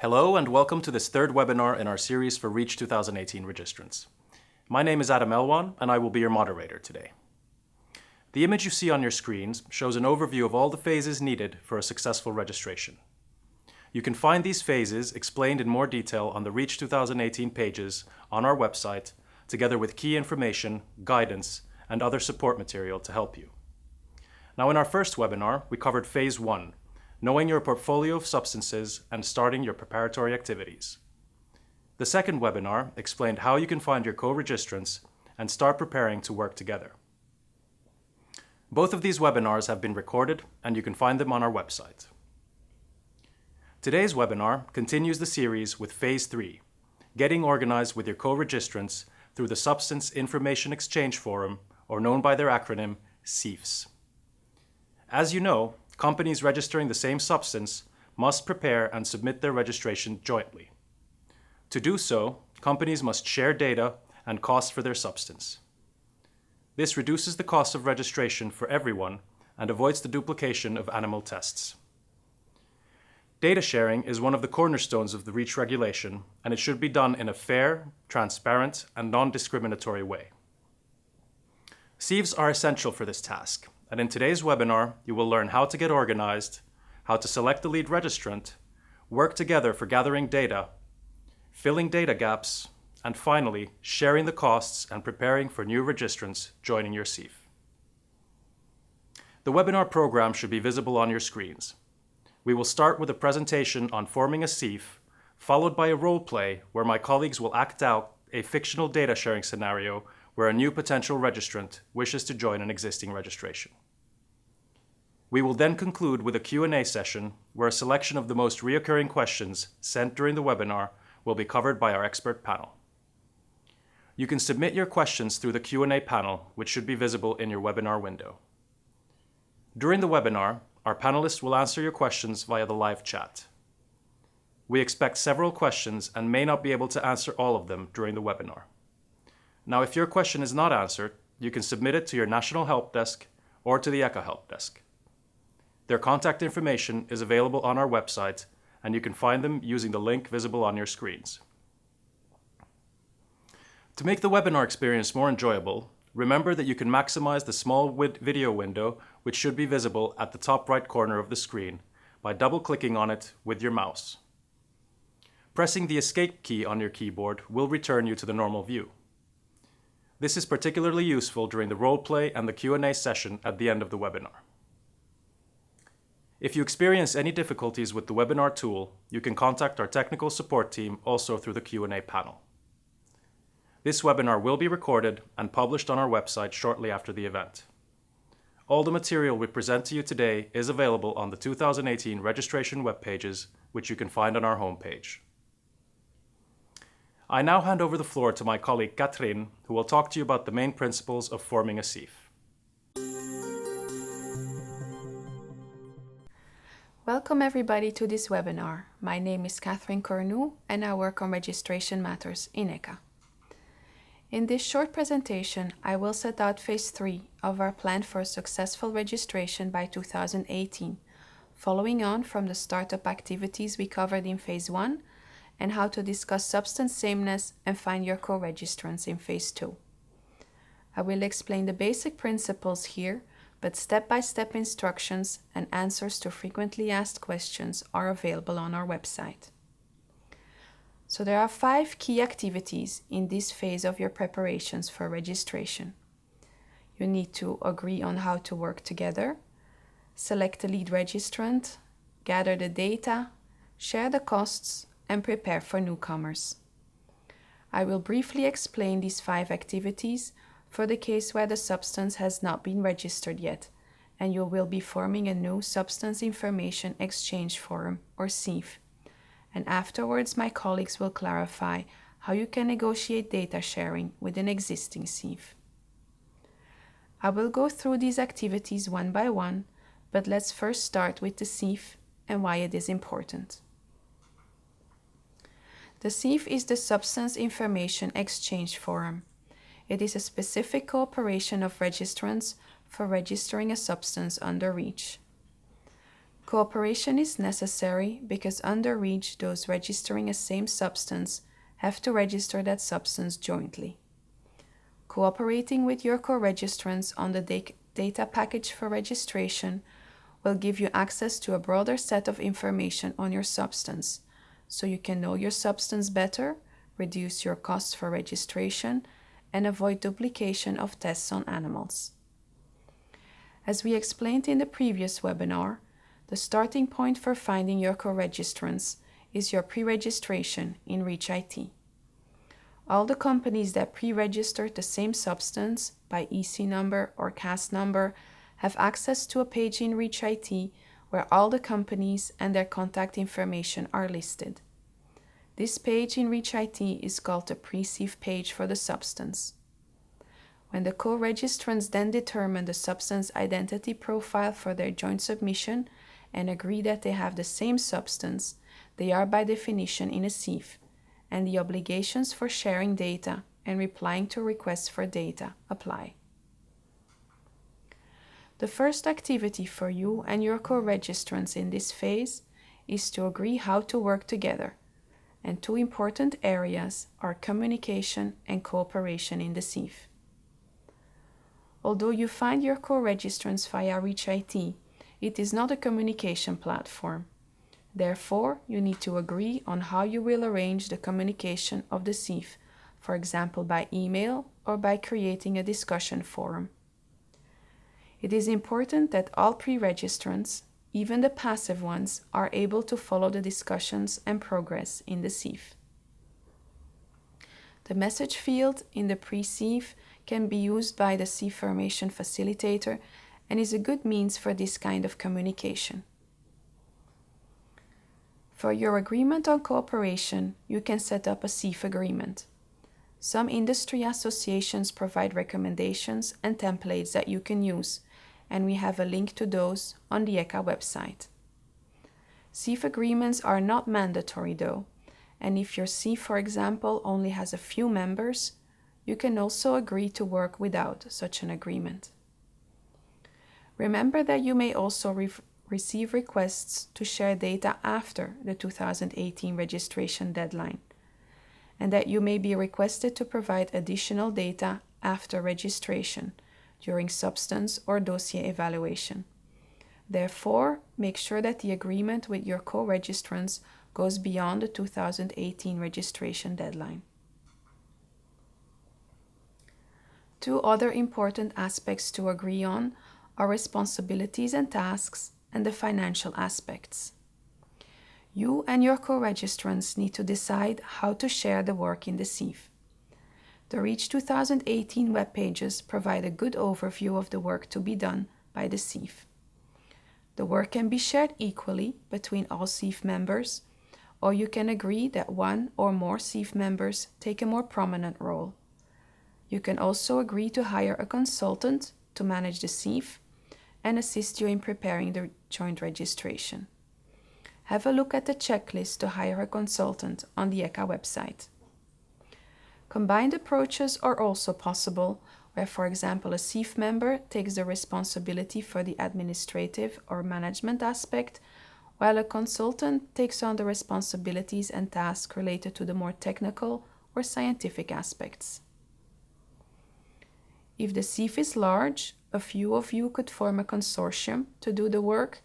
Hello and welcome to this third webinar in our series for REACH 2018 registrants. My name is Adam Elwan and I will be your moderator today. The image you see on your screens shows an overview of all the phases needed for a successful registration. You can find these phases explained in more detail on the REACH 2018 pages on our website, together with key information, guidance, and other support material to help you. Now in our first webinar, we covered Phase 1, knowing your portfolio of substances and starting your preparatory activities. The second webinar explained how you can find your co-registrants and start preparing to work together. Both of these webinars have been recorded and you can find them on our website. Today's webinar continues the series with Phase 3, getting organized with your co-registrants through the Substance Information Exchange Forum, or known by their acronym, SIEFs. As you know, companies registering the same substance must prepare and submit their registration jointly. To do so, companies must share data and costs for their substance. This reduces the cost of registration for everyone and avoids the duplication of animal tests. Data sharing is one of the cornerstones of the REACH regulation, and it should be done in a fair, transparent, and non-discriminatory way. SIEFs are essential for this task, and in today's webinar, you will learn how to get organized, how to select the lead registrant, work together for gathering data, filling data gaps, and finally, sharing the costs and preparing for new registrants joining your SIEF. The webinar program should be visible on your screens. We will start with a presentation on forming a SIEF, followed by a role play where my colleagues will act out a fictional data sharing scenario where a new potential registrant wishes to join an existing registration. We will then conclude with a Q&A session where a selection of the most reoccurring questions sent during the webinar will be covered by our expert panel. You can submit your questions through the Q&A panel, which should be visible in your webinar window. During the webinar, our panelists will answer your questions via the live chat. We expect several questions and may not be able to answer all of them during the webinar. Now, if your question is not answered, you can submit it to your National Help Desk or to the ECHA Help Desk. Their contact information is available on our website, and you can find them using the link visible on your screens. To make the webinar experience more enjoyable, remember that you can maximize the small video window, which should be visible at the top right corner of the screen, by double-clicking on it with your mouse. Pressing the Escape key on your keyboard will return you to the normal view. This is particularly useful during the role play and the Q&A session at the end of the webinar. If you experience any difficulties with the webinar tool, you can contact our technical support team also through the Q&A panel. This webinar will be recorded and published on our website shortly after the event. All the material we present to you today is available on the 2018 registration web pages, which you can find on our homepage. I now hand over the floor to my colleague Katrin, who will talk to you about the main principles of forming a SIEF. Welcome everybody to this webinar. My name is Catherine Cornu and I work on registration matters in ECHA. In this short presentation, I will set out Phase 3 of our plan for a successful registration by 2018, following on from the startup activities we covered in Phase 1 and how to discuss substance sameness and find your co-registrants in Phase 2. I will explain the basic principles here, but step-by-step instructions and answers to frequently asked questions are available on our website. So there are 5 key activities in this phase of your preparations for registration. You need to agree on how to work together, select the lead registrant, gather the data, share the costs, and prepare for newcomers. I will briefly explain these 5 activities for the case where the substance has not been registered yet, and you will be forming a new Substance Information Exchange Forum, or SIEF. And afterwards, my colleagues will clarify how you can negotiate data sharing with an existing SIEF. I will go through these activities one by one, but let's first start with the SIEF and why it is important. The SIEF is the Substance Information Exchange Forum. It is a specific cooperation of registrants for registering a substance under REACH. Cooperation is necessary because under REACH, those registering a same substance have to register that substance jointly. Cooperating with your co-registrants on the data package for registration will give you access to a broader set of information on your substance, so you can know your substance better, reduce your costs for registration, and avoid duplication of tests on animals. As we explained in the previous webinar, the starting point for finding your co-registrants is your pre-registration in REACH IT. All the companies that pre-registered the same substance by EC number or CAS number have access to a page in REACH IT where all the companies and their contact information are listed. This page in REACH IT is called the pre-SIEF page for the substance. When the co-registrants then determine the substance identity profile for their joint submission and agree that they have the same substance, they are by definition in a SIEF, and the obligations for sharing data and replying to requests for data apply. The first activity for you and your co-registrants in this phase is to agree how to work together, and two important areas are communication and cooperation in the SIEF. Although you find your co-registrants via REACH IT, it is not a communication platform. Therefore, you need to agree on how you will arrange the communication of the SIEF, for example by email or by creating a discussion forum. It is important that all pre-registrants, even the passive ones, are able to follow the discussions and progress in the SIEF. The message field in the pre-SIEF can be used by the SIEF formation facilitator and is a good means for this kind of communication. For your agreement on cooperation, you can set up a SIEF agreement. Some industry associations provide recommendations and templates that you can use, and we have a link to those on the ECHA website. SIEF agreements are not mandatory though, and if your SIEF, for example, only has a few members, you can also agree to work without such an agreement. Remember that you may also receive requests to share data after the 2018 registration deadline, and that you may be requested to provide additional data after registration during substance or dossier evaluation. Therefore, make sure that the agreement with your co-registrants goes beyond the 2018 registration deadline. Two other important aspects to agree on are responsibilities and tasks and the financial aspects. You and your co-registrants need to decide how to share the work in the SIEF. The REACH 2018 web pages provide a good overview of the work to be done by the SIEF. The work can be shared equally between all SIEF members, or you can agree that one or more SIEF members take a more prominent role. You can also agree to hire a consultant to manage the SIEF and assist you in preparing the joint registration. Have a look at the checklist to hire a consultant on the ECHA website. Combined approaches are also possible, where, for example, a SIEF member takes the responsibility for the administrative or management aspect, while a consultant takes on the responsibilities and tasks related to the more technical or scientific aspects. If the SIEF is large, a few of you could form a consortium to do the work,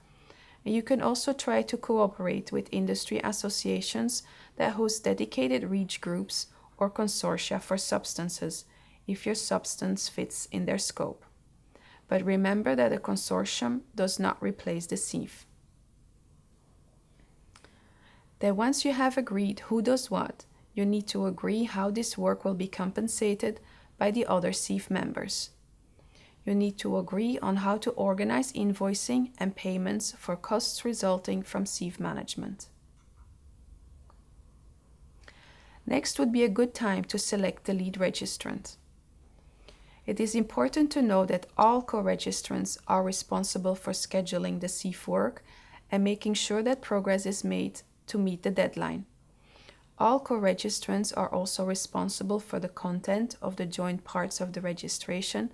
and you can also try to cooperate with industry associations that host dedicated REACH groups or consortia for substances if your substance fits in their scope. But remember that a consortium does not replace the SIEF. Then once you have agreed who does what, you need to agree how this work will be compensated by the other SIEF members. You need to agree on how to organize invoicing and payments for costs resulting from SIEF management. Next would be a good time to select the lead registrant. It is important to know that all co-registrants are responsible for scheduling the SIEF work and making sure that progress is made to meet the deadline. All co-registrants are also responsible for the content of the joint parts of the registration,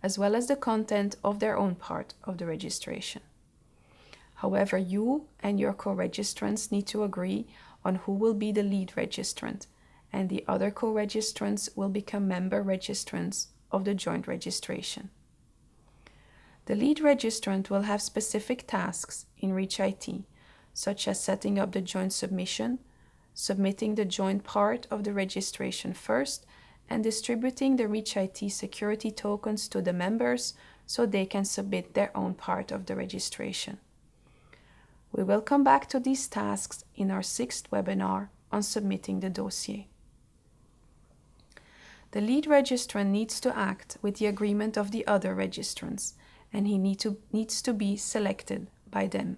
as well as the content of their own part of the registration. However, you and your co-registrants need to agree on who will be the lead registrant, and the other co-registrants will become member registrants of the joint registration. The lead registrant will have specific tasks in ReachIT, such as setting up the joint submission, submitting the joint part of the registration first, and distributing the ReachIT security tokens to the members so they can submit their own part of the registration. We will come back to these tasks in our 6th webinar on submitting the dossier. The lead registrant needs to act with the agreement of the other registrants, and he needs to be selected by them.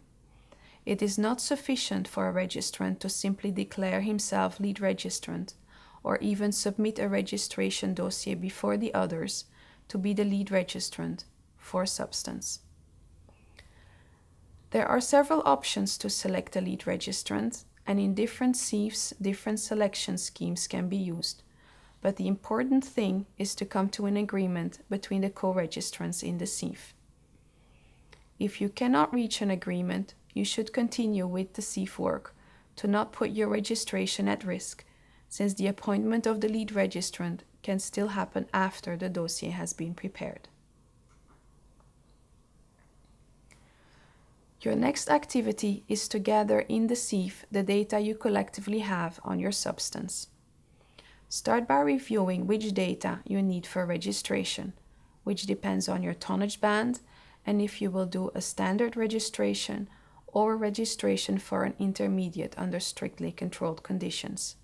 It is not sufficient for a registrant to simply declare himself lead registrant or even submit a registration dossier before the others to be the lead registrant for substance. There are several options to select a lead registrant, and in different SIEFs, different selection schemes can be used. But the important thing is to come to an agreement between the co-registrants in the SIEF. If you cannot reach an agreement, you should continue with the SIEF work to not put your registration at risk, since the appointment of the lead registrant can still happen after the dossier has been prepared. Your next activity is to gather in the SIEF the data you collectively have on your substance. Start by reviewing which data you need for registration, which depends on your tonnage band, and if you will do a standard registration or a registration for an intermediate under strictly controlled conditions.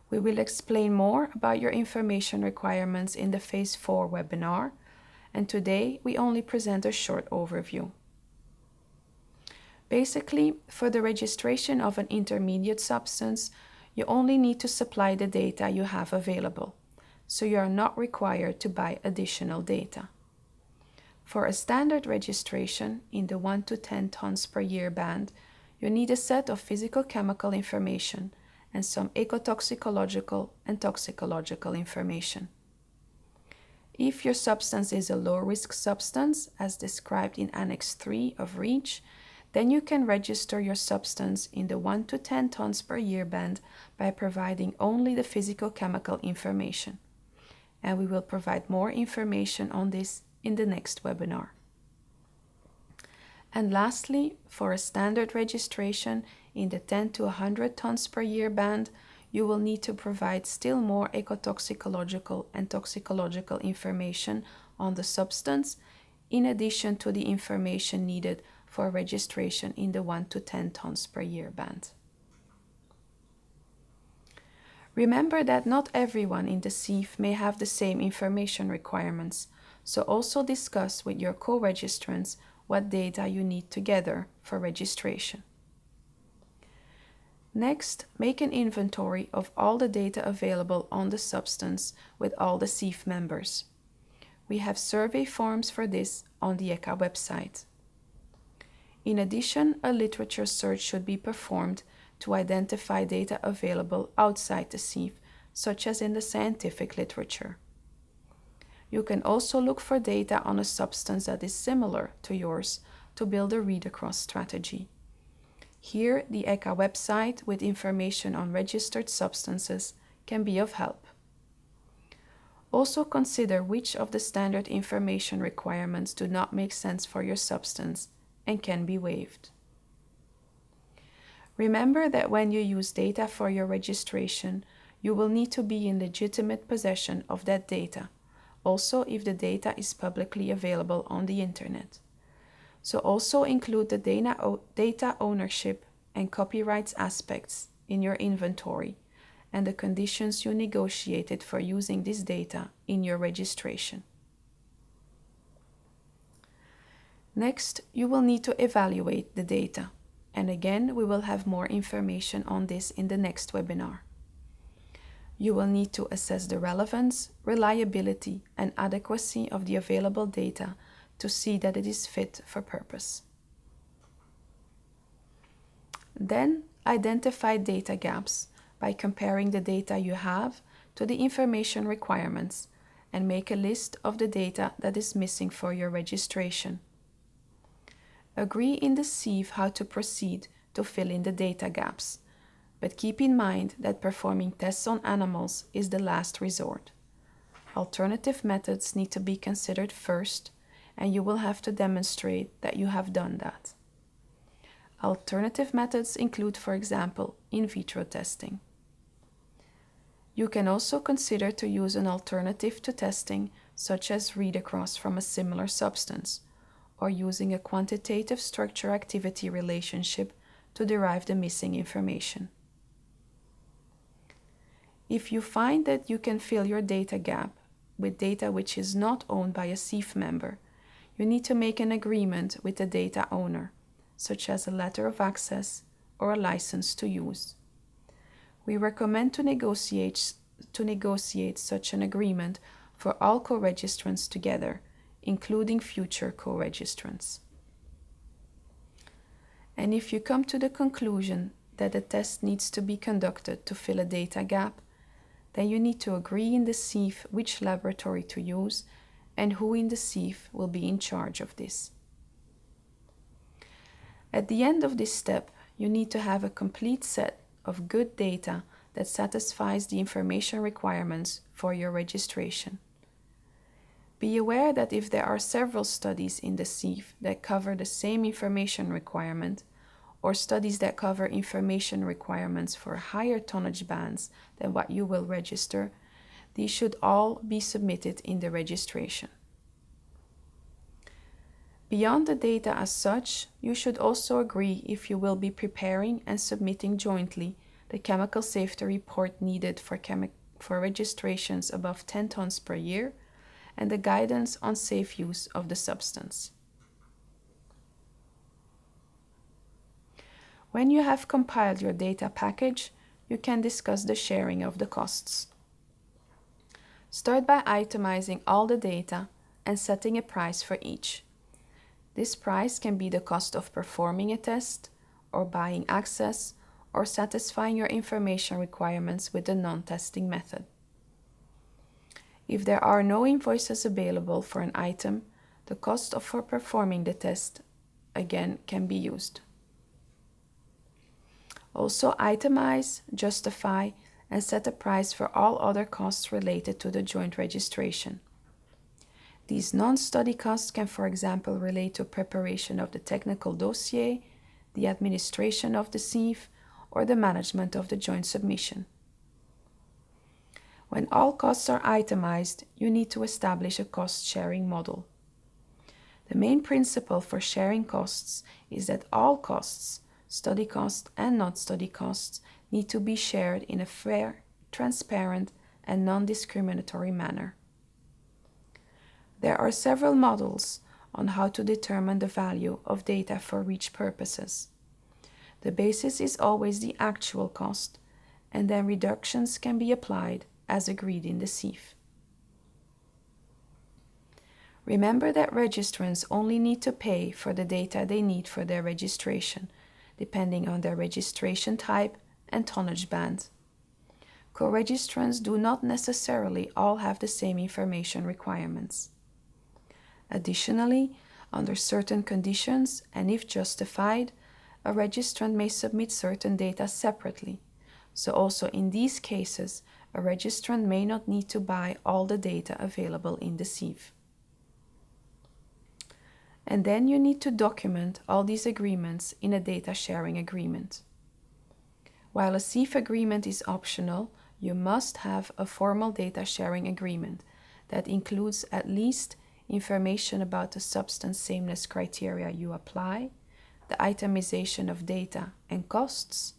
We will explain more about your information requirements in the Phase 4 webinar, and today we only present a short overview. Basically, for the registration of an intermediate substance, you only need to supply the data you have available, so you are not required to buy additional data. For a standard registration in the 1 to 10 tons per year band, you need a set of physical-chemical information and some ecotoxicological and toxicological information. If your substance is a low-risk substance, as described in Annex 3 of REACH, then you can register your substance in the 1 to 10 tons per year band by providing only the physical-chemical information. And we will provide more information on this in the next webinar. And lastly, for a standard registration in the 10 to 100 tons per year band, you will need to provide still more ecotoxicological and toxicological information on the substance, in addition to the information needed for registration in the 1 to 10 tons per year band. Remember that not everyone in the SIEF may have the same information requirements, so also discuss with your co-registrants what data you need together for registration. Next, make an inventory of all the data available on the substance with all the SIEF members. We have survey forms for this on the ECHA website. In addition, a literature search should be performed to identify data available outside the SIEF, such as in the scientific literature. You can also look for data on a substance that is similar to yours to build a read-across strategy. Here, the ECHA website with information on registered substances can be of help. Also consider which of the standard information requirements do not make sense for your substance and can be waived. Remember that when you use data for your registration, you will need to be in legitimate possession of that data, also if the data is publicly available on the internet. So also include the data ownership and copyrights aspects in your inventory and the conditions you negotiated for using this data in your registration. Next, you will need to evaluate the data, and again, we will have more information on this in the next webinar. You will need to assess the relevance, reliability, and adequacy of the available data to see that it is fit for purpose. Then, identify data gaps by comparing the data you have to the information requirements and make a list of the data that is missing for your registration. Agree in the SIEF how to proceed to fill in the data gaps, but keep in mind that performing tests on animals is the last resort. Alternative methods need to be considered first, and you will have to demonstrate that you have done that. Alternative methods include, for example, in vitro testing. You can also consider to use an alternative to testing, such as read across from a similar substance, or using a quantitative structure-activity relationship to derive the missing information. If you find that you can fill your data gap with data which is not owned by a SIEF member, you need to make an agreement with the data owner, such as a letter of access or a license to use. We recommend to negotiate such an agreement for all co-registrants together, including future co-registrants. And if you come to the conclusion that a test needs to be conducted to fill a data gap, then you need to agree in the SIEF which laboratory to use and who in the SIEF will be in charge of this. At the end of this step, you need to have a complete set of good data that satisfies the information requirements for your registration. Be aware that if there are several studies in the SIEF that cover the same information requirement, or studies that cover information requirements for higher tonnage bands than what you will register, these should all be submitted in the registration. Beyond the data as such, you should also agree if you will be preparing and submitting jointly the chemical safety report needed for registrations above 10 tons per year and the guidance on safe use of the substance. When you have compiled your data package, you can discuss the sharing of the costs. Start by itemizing all the data and setting a price for each. This price can be the cost of performing a test, or buying access, or satisfying your information requirements with the non-testing method. If there are no invoices available for an item, the cost for performing the test again can be used. Also itemize, justify, and set a price for all other costs related to the joint registration. These non-study costs can, for example, relate to preparation of the technical dossier, the administration of the SIEF, or the management of the joint submission. When all costs are itemized, you need to establish a cost-sharing model. The main principle for sharing costs is that all costs, study costs and non-study costs, need to be shared in a fair, transparent, and non-discriminatory manner. There are several models on how to determine the value of data for each purposes. The basis is always the actual cost, and then reductions can be applied as agreed in the SIEF. Remember that registrants only need to pay for the data they need for their registration, depending on their registration type and tonnage band. Co-registrants do not necessarily all have the same information requirements. Additionally, under certain conditions, and if justified, a registrant may submit certain data separately. So also in these cases, a registrant may not need to buy all the data available in the SIEF. And then you need to document all these agreements in a data sharing agreement. While a SIEF agreement is optional, you must have a formal data sharing agreement that includes at least information about the substance sameness criteria you apply, the itemization of data and costs,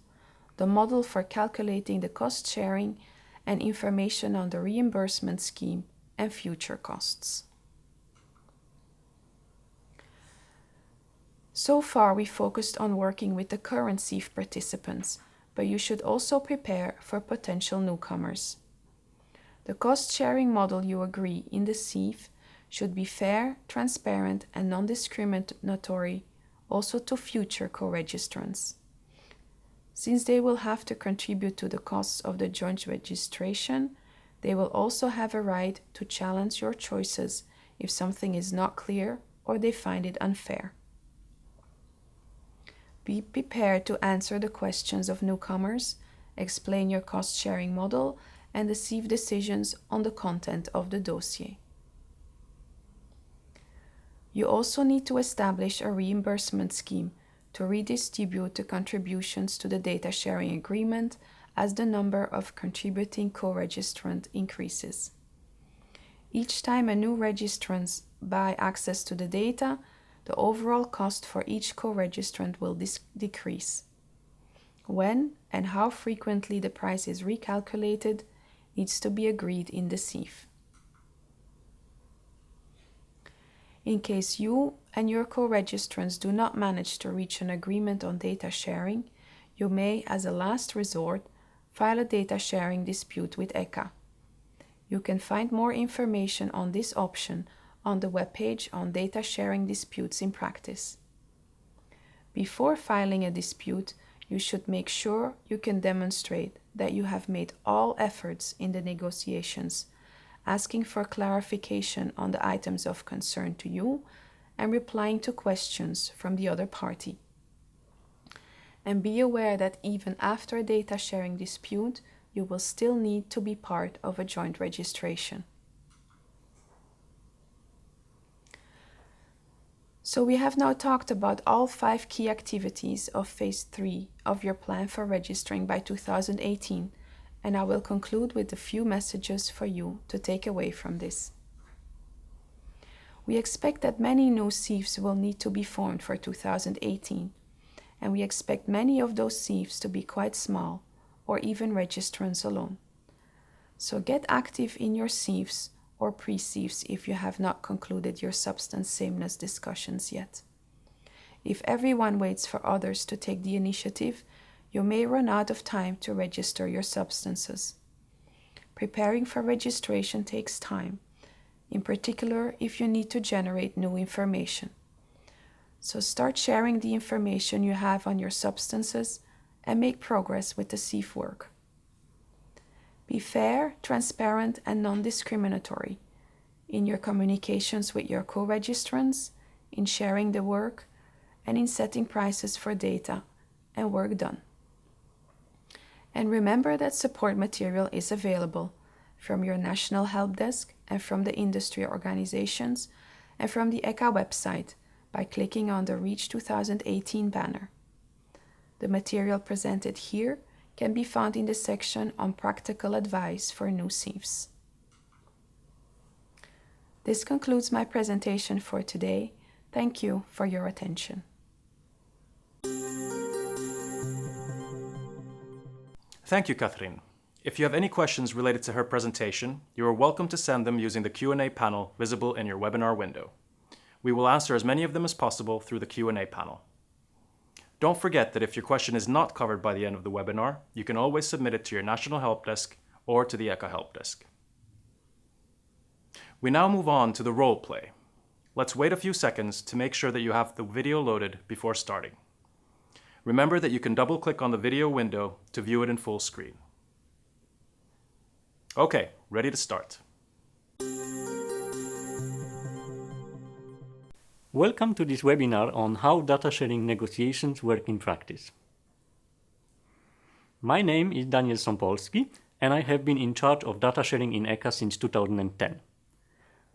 the model for calculating the cost sharing, and information on the reimbursement scheme and future costs. So far, we focused on working with the current SIEF participants, but you should also prepare for potential newcomers. The cost-sharing model you agree in the SIEF should be fair, transparent, and non-discriminatory also to future co-registrants. Since they will have to contribute to the costs of the joint registration, they will also have a right to challenge your choices if something is not clear or they find it unfair. Be prepared to answer the questions of newcomers, explain your cost-sharing model, and receive decisions on the content of the dossier. You also need to establish a reimbursement scheme to redistribute the contributions to the data sharing agreement as the number of contributing co-registrants increases. Each time a new registrant buys access to the data, the overall cost for each co-registrant will decrease. When and how frequently the price is recalculated needs to be agreed in the SIEF. In case you and your co-registrants do not manage to reach an agreement on data sharing, you may, as a last resort, file a data sharing dispute with ECHA. You can find more information on this option on the webpage on data sharing disputes in practice. Before filing a dispute, you should make sure you can demonstrate that you have made all efforts in the negotiations, asking for clarification on the items of concern to you and replying to questions from the other party. And be aware that even after a data sharing dispute, you will still need to be part of a joint registration. So we have now talked about all 5 key activities of Phase 3 of your plan for registering by 2018, and I will conclude with a few messages for you to take away from this. We expect that many new SIEFs will need to be formed for 2018, and we expect many of those SIEFs to be quite small, or even registrants alone. So get active in your SIEFs or pre-SIEFs if you have not concluded your substance sameness discussions yet. If everyone waits for others to take the initiative, you may run out of time to register your substances. Preparing for registration takes time, in particular if you need to generate new information. So start sharing the information you have on your substances and make progress with the SIEF work. Be fair, transparent, and non-discriminatory in your communications with your co-registrants, in sharing the work, and in setting prices for data and work done. And remember that support material is available from your national help desk and from the industry organizations and from the ECHA website by clicking on the Reach 2018 banner. The material presented here can be found in the section on practical advice for new SIEFs. This concludes my presentation for today. Thank you for your attention. Thank you, Catherine. If you have any questions related to her presentation, you are welcome to send them using the Q&A panel visible in your webinar window. We will answer as many of them as possible through the Q&A panel. Don't forget that if your question is not covered by the end of the webinar, you can always submit it to your National Help Desk or to the ECHA Help Desk. We now move on to the role play. Let's wait a few seconds to make sure that you have the video loaded before starting. Remember that you can double-click on the video window to view it in full screen. Okay, ready to start. Welcome to this webinar on how data sharing negotiations work in practice. My name is Daniel Sompolski, and I have been in charge of data sharing in ECHA since 2010.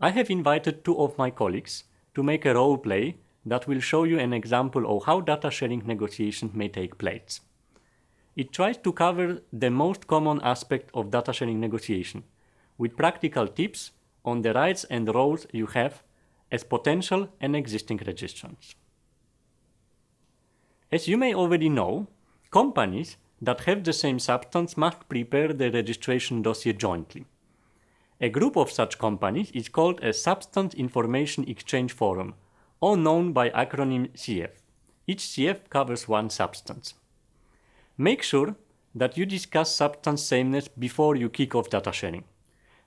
I have invited 2 of my colleagues to make a role play that will show you an example of how data sharing negotiations may take place. It tries to cover the most common aspect of data sharing negotiation, with practical tips on the rights and roles you have as potential and existing registrants. As you may already know, companies that have the same substance must prepare the registration dossier jointly. A group of such companies is called a Substance Information Exchange Forum, or known by acronym SIEF. Each SIEF covers one substance. Make sure that you discuss substance sameness before you kick off data sharing.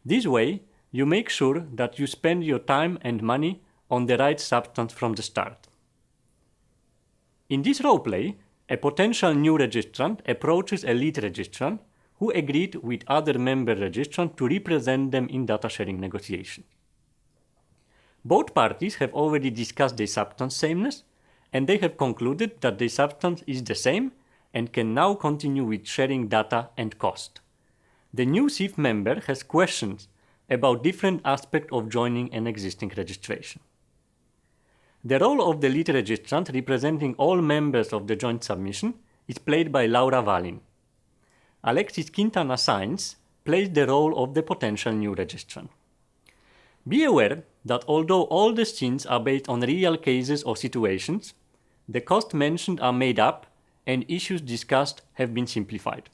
This way, you make sure that you spend your time and money on the right substance from the start. In this roleplay, a potential new registrant approaches a lead registrant who agreed with other member registrants to represent them in data sharing negotiations. Both parties have already discussed their substance sameness, and they have concluded that the substance is the same and can now continue with sharing data and cost. The new SIEF member has questions about different aspects of joining an existing registration. The role of the lead registrant representing all members of the joint submission is played by Laura Valin. Alexis Quintana Sainz plays the role of the potential new registrant. Be aware that although all the scenes are based on real cases or situations, the costs mentioned are made up and issues discussed have been simplified.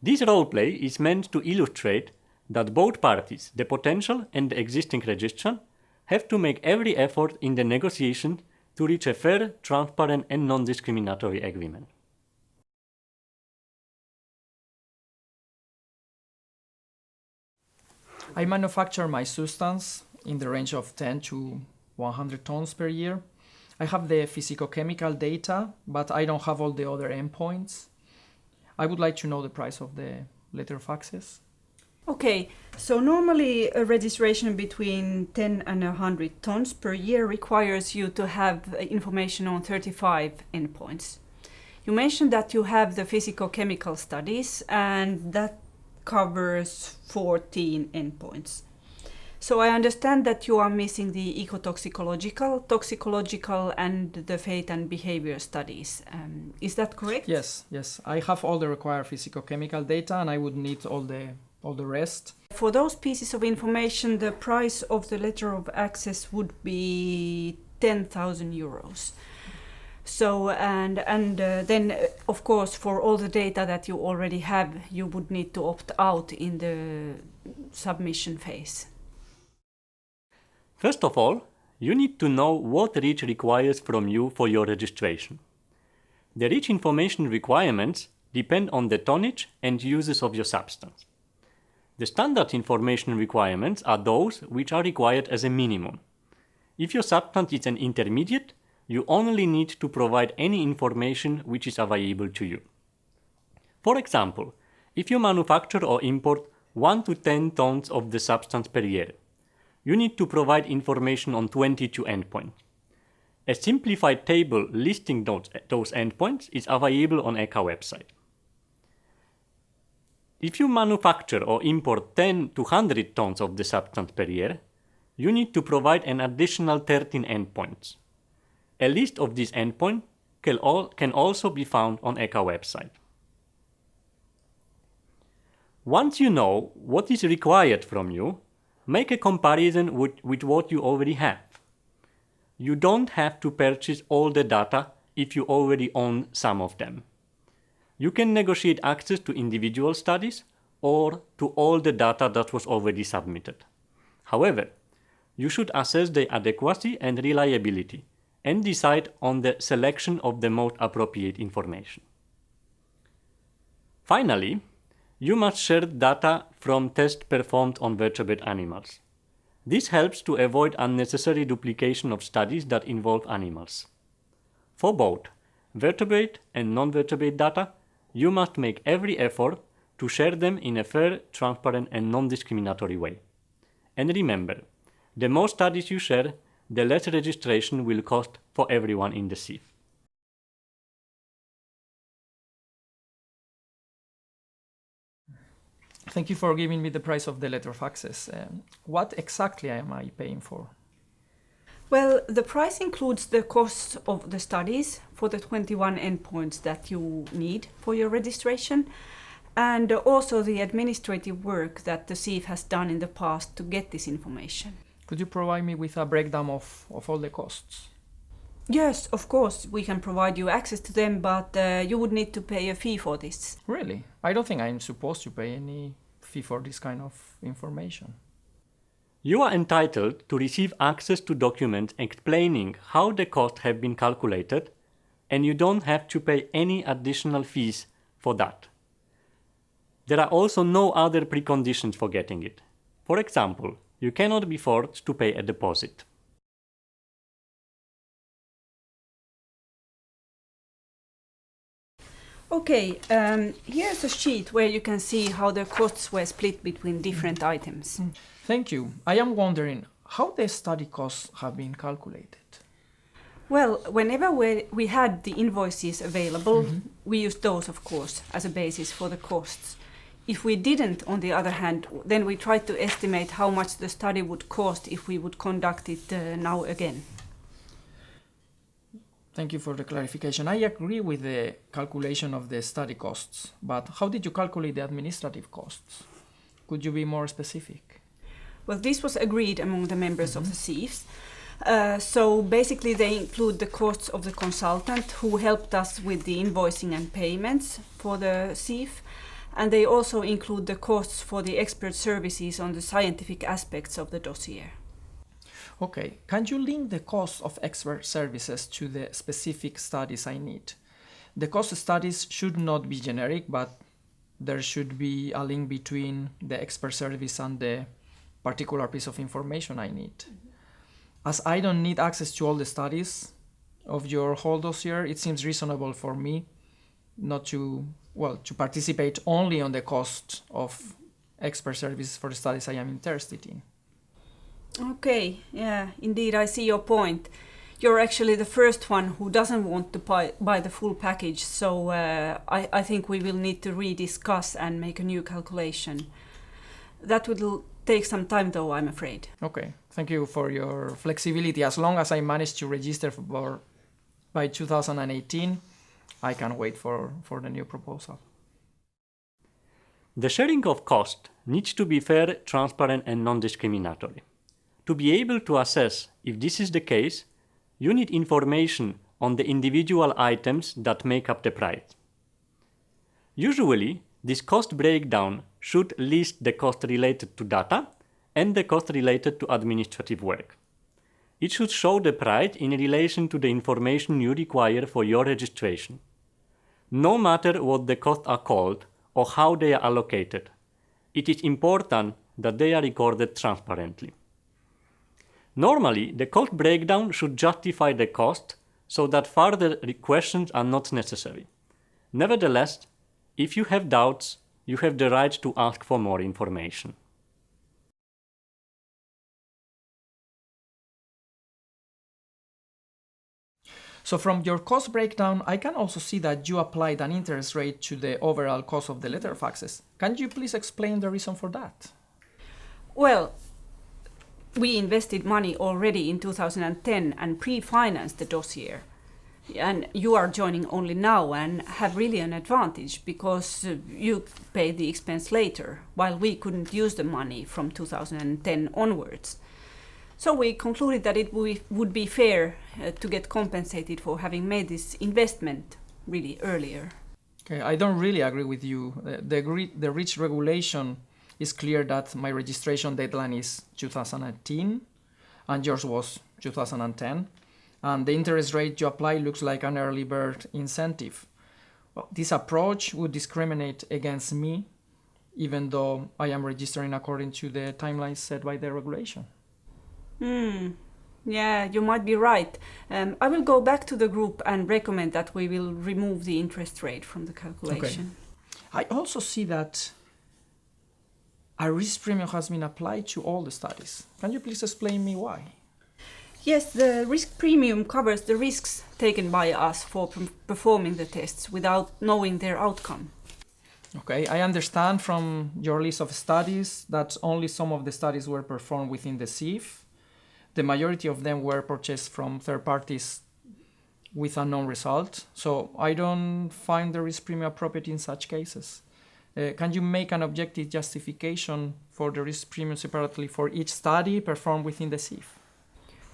This roleplay is meant to illustrate that both parties, the potential and the existing registrant, have to make every effort in the negotiation to reach a fair, transparent and non-discriminatory agreement. I manufacture my substance in the range of 10 to 100 tons per year. I have the physicochemical data, but I don't have all the other endpoints. I would like to know the price of the letter of access. Okay, so normally a registration between 10 and 100 tons per year requires you to have information on 35 endpoints. You mentioned that you have the physicochemical studies and that covers 14 endpoints. So I understand that you are missing the ecotoxicological, toxicological and the fate and behavior studies. Is that correct? Yes. I have all the required physicochemical data and I would need all the rest. For those pieces of information, the price of the letter of access would be 10,000 euros. So, and then, of course, for all the data that you already have, you would need to opt out in the submission phase. First of all, you need to know what REACH requires from you for your registration. The REACH information requirements depend on the tonnage and uses of your substance. The standard information requirements are those which are required as a minimum. If your substance is an intermediate, you only need to provide any information which is available to you. For example, if you manufacture or import 1 to 10 tons of the substance per year, you need to provide information on 22 endpoints. A simplified table listing those endpoints is available on ECHA website. If you manufacture or import 10 to 100 tons of the substance per year, you need to provide an additional 13 endpoints. A list of these endpoints can also be found on ECHA website. Once you know what is required from you, make a comparison with what you already have. You don't have to purchase all the data if you already own some of them. You can negotiate access to individual studies or to all the data that was already submitted. However, you should assess the adequacy and reliability and decide on the selection of the most appropriate information. Finally, you must share data from tests performed on vertebrate animals. This helps to avoid unnecessary duplication of studies that involve animals. For both vertebrate and non-vertebrate data, you must make every effort to share them in a fair, transparent and non-discriminatory way. And remember, the more studies you share, the less registration will cost for everyone in the SIEF. Thank you for giving me the price of the letter of access. What exactly am I paying for? Well, the price includes the cost of the studies for the 21 endpoints that you need for your registration, and also the administrative work that the SIEF has done in the past to get this information. Could you provide me with a breakdown of all the costs? Yes, of course, we can provide you access to them, but you would need to pay a fee for this. Really? I don't think I'm supposed to pay any fee for this kind of information. You are entitled to receive access to documents explaining how the costs have been calculated, and you don't have to pay any additional fees for that. There are also no other preconditions for getting it. For example, you cannot be forced to pay a deposit. Okay, here's a sheet where you can see how the costs were split between different items. Thank you. I am wondering how the study costs have been calculated. Well, whenever we had the invoices available, we used those, of course, as a basis for the costs. If we didn't, on the other hand, then we tried to estimate how much the study would cost if we would conduct it now again. Thank you for the clarification. I agree with the calculation of the study costs, but how did you calculate the administrative costs? Could you be more specific? Well, this was agreed among the members of the SIEFs. So basically they include the costs of the consultant who helped us with the invoicing and payments for the SIEF, and they also include the costs for the expert services on the scientific aspects of the dossier. Okay, can you link the cost of expert services to the specific studies I need? The cost of studies should not be generic, but there should be a link between the expert service and the particular piece of information I need. As I don't need access to all the studies of your whole dossier, it seems reasonable for me not to participate only on the cost of expert services for the studies I am interested in. Okay, yeah, indeed, I see your point. You're actually the first one who doesn't want to buy the full package, so I think we will need to rediscuss and make a new calculation. That will take some time though, I'm afraid. Okay, thank you for your flexibility. As long as I manage to register by 2018, I can wait for the new proposal. The sharing of cost needs to be fair, transparent, and non-discriminatory. To be able to assess if this is the case, you need information on the individual items that make up the price. Usually, this cost breakdown should list the cost related to data and the cost related to administrative work. It should show the price in relation to the information you require for your registration. No matter what the costs are called or how they are allocated, it is important that they are recorded transparently. Normally, the cost breakdown should justify the cost so that further questions are not necessary. Nevertheless, if you have doubts, you have the right to ask for more information. So from your cost breakdown, I can also see that you applied an interest rate to the overall cost of the letter faxes. Can you please explain the reason for that? Well, we invested money already in 2010 and pre-financed the dossier. And you are joining only now and have really an advantage because you pay the expense later, while we couldn't use the money from 2010 onwards. So we concluded that it would be fair to get compensated for having made this investment really earlier. Okay, I don't really agree with you. The REACH regulation is clear that my registration deadline is 2018 and yours was 2010. And the interest rate you apply looks like an early bird incentive. Well, this approach would discriminate against me, even though I am registering according to the timelines set by the regulation. Yeah, you might be right. I will go back to the group and recommend that we will remove the interest rate from the calculation. Okay. I also see that a risk premium has been applied to all the studies. Can you please explain me why? Yes, the risk premium covers the risks taken by us for performing the tests without knowing their outcome. Okay, I understand from your list of studies that only some of the studies were performed within the SIEF. The majority of them were purchased from third parties with a known result, so I don't find the risk premium appropriate in such cases. Can you make an objective justification for the risk premium separately for each study performed within the SIEF?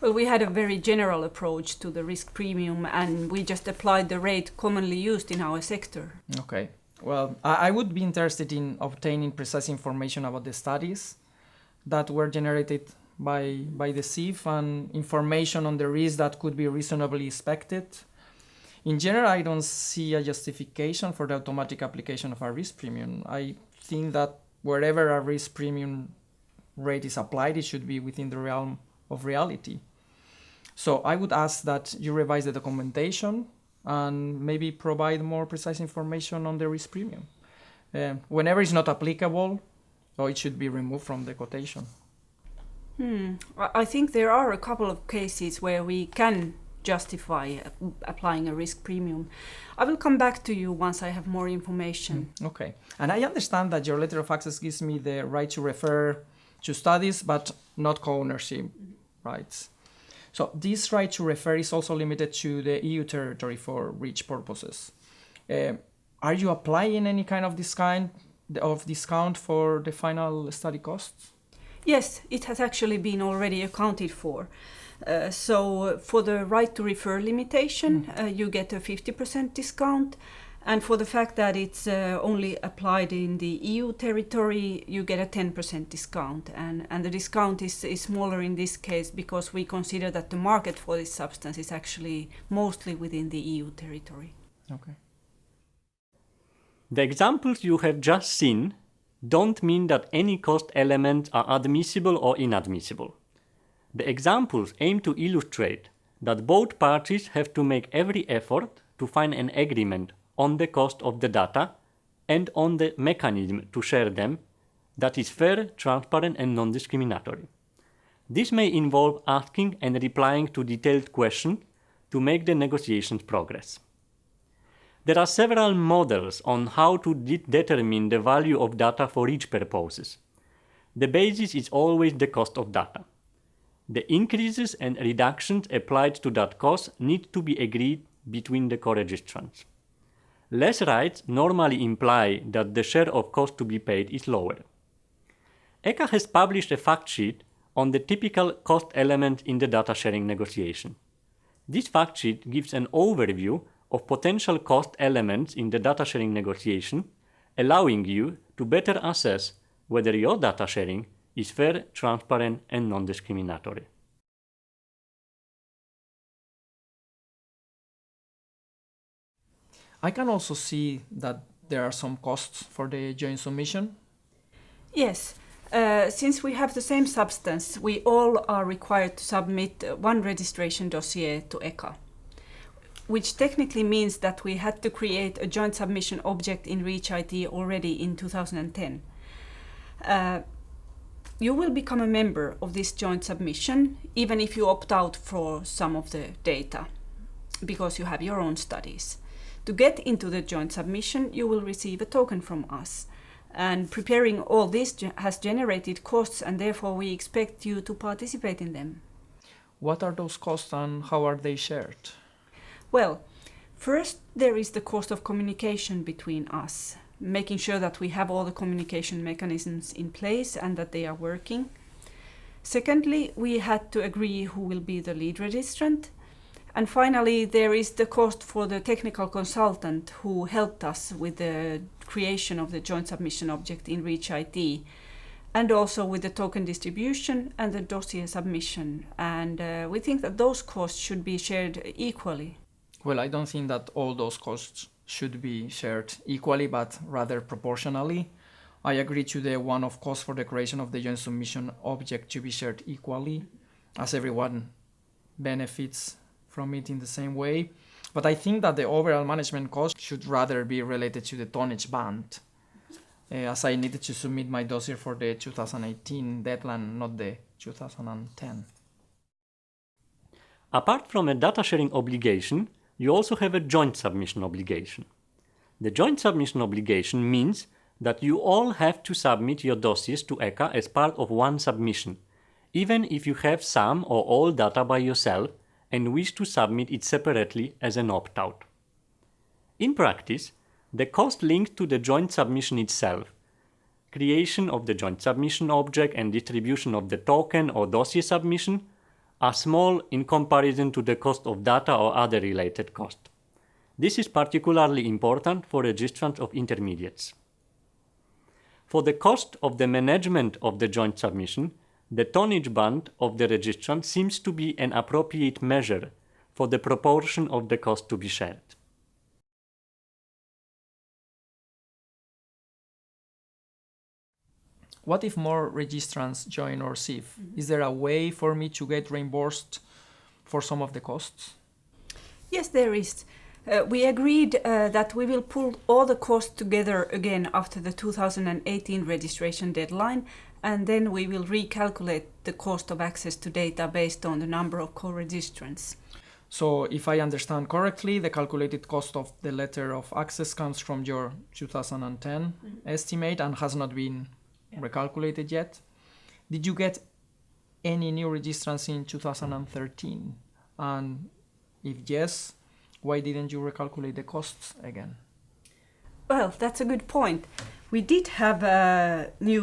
Well, we had a very general approach to the risk premium and we just applied the rate commonly used in our sector. Okay. Well, I would be interested in obtaining precise information about the studies that were generated by the SIEF and information on the risk that could be reasonably expected. In general, I don't see a justification for the automatic application of a risk premium. I think that wherever a risk premium rate is applied, it should be within the realm of reality. So I would ask that you revise the documentation and maybe provide more precise information on the risk premium. Whenever it's not applicable, it should be removed from the quotation. I think there are a couple of cases where we can justify applying a risk premium. I will come back to you once I have more information. Okay. And I understand that your letter of access gives me the right to refer to studies, but not co-ownership rights. So this right to refer is also limited to the EU territory for REACH purposes. Are you applying any kind of discount for the final study costs? Yes, it has actually been already accounted for. So for the right to refer limitation, you get a 50% discount. And for the fact that it's only applied in the EU territory, you get a 10% discount. And the discount is smaller in this case because we consider that the market for this substance is actually mostly within the EU territory. Okay. The examples you have just seen don't mean that any cost elements are admissible or inadmissible. The examples aim to illustrate that both parties have to make every effort to find an agreement on the cost of the data and on the mechanism to share them that is fair, transparent, and non-discriminatory. This may involve asking and replying to detailed questions to make the negotiations progress. There are several models on how to determine the value of data for each purposes. The basis is always the cost of data. The increases and reductions applied to that cost need to be agreed between the co-registrants. Less rights normally imply that the share of cost to be paid is lower. ECHA has published a fact sheet on the typical cost element in the data sharing negotiation. This fact sheet gives an overview of potential cost elements in the data sharing negotiation, allowing you to better assess whether your data sharing is fair, transparent, and non-discriminatory. I can also see that there are some costs for the joint submission. Yes, since we have the same substance, we all are required to submit one registration dossier to ECHA, which technically means that we had to create a joint submission object in REACH IT already in 2010. You will become a member of this joint submission even if you opt out for some of the data because you have your own studies. To get into the joint submission, you will receive a token from us. And preparing all this has generated costs, and therefore we expect you to participate in them. What are those costs and how are they shared? Well, first there is the cost of communication between us, making sure that we have all the communication mechanisms in place and that they are working. Secondly, we had to agree who will be the lead registrant. And finally, there is the cost for the technical consultant who helped us with the creation of the joint submission object in REACH IT, and also with the token distribution and the dossier submission. And we think that those costs should be shared equally. Well, I don't think that all those costs should be shared equally, but rather proportionally. I agree to the one-off cost for the creation of the joint submission object to be shared equally, as everyone benefits from it in the same way. But I think that the overall management cost should rather be related to the tonnage band, as I needed to submit my dossier for the 2018 deadline, not the 2010. Apart from a data sharing obligation, you also have a joint submission obligation. The joint submission obligation means that you all have to submit your dossiers to ECHA as part of one submission, even if you have some or all data by yourself and wish to submit it separately as an opt-out. In practice, the cost linked to the joint submission itself, creation of the joint submission object and distribution of the token or dossier submission, are small in comparison to the cost of data or other related costs. This is particularly important for registrants of intermediates. For the cost of the management of the joint submission, the tonnage band of the registrant seems to be an appropriate measure for the proportion of the cost to be shared. What if more registrants join our SIEF? Is there a way for me to get reimbursed for some of the costs? Yes, there is. We agreed that we will pull all the costs together again after the 2018 registration deadline, and then we will recalculate the cost of access to data based on the number of co-registrants. So if I understand correctly, the calculated cost of the letter of access comes from your 2010 estimate and has not been recalculated yet. Did you get any new registrants in 2013? And if yes, why didn't you recalculate the costs again? Well, that's a good point. We did have new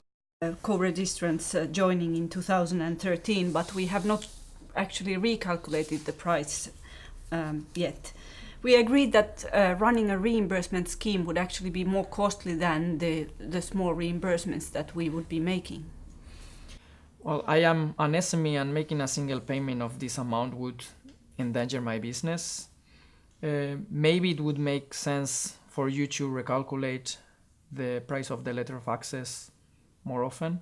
co-registrants joining in 2013, but we have not actually recalculated the price yet. We agreed that running a reimbursement scheme would actually be more costly than the small reimbursements that we would be making. Well, I am an SME and making a single payment of this amount would endanger my business. Maybe it would make sense for you to recalculate the price of the letter of access more often,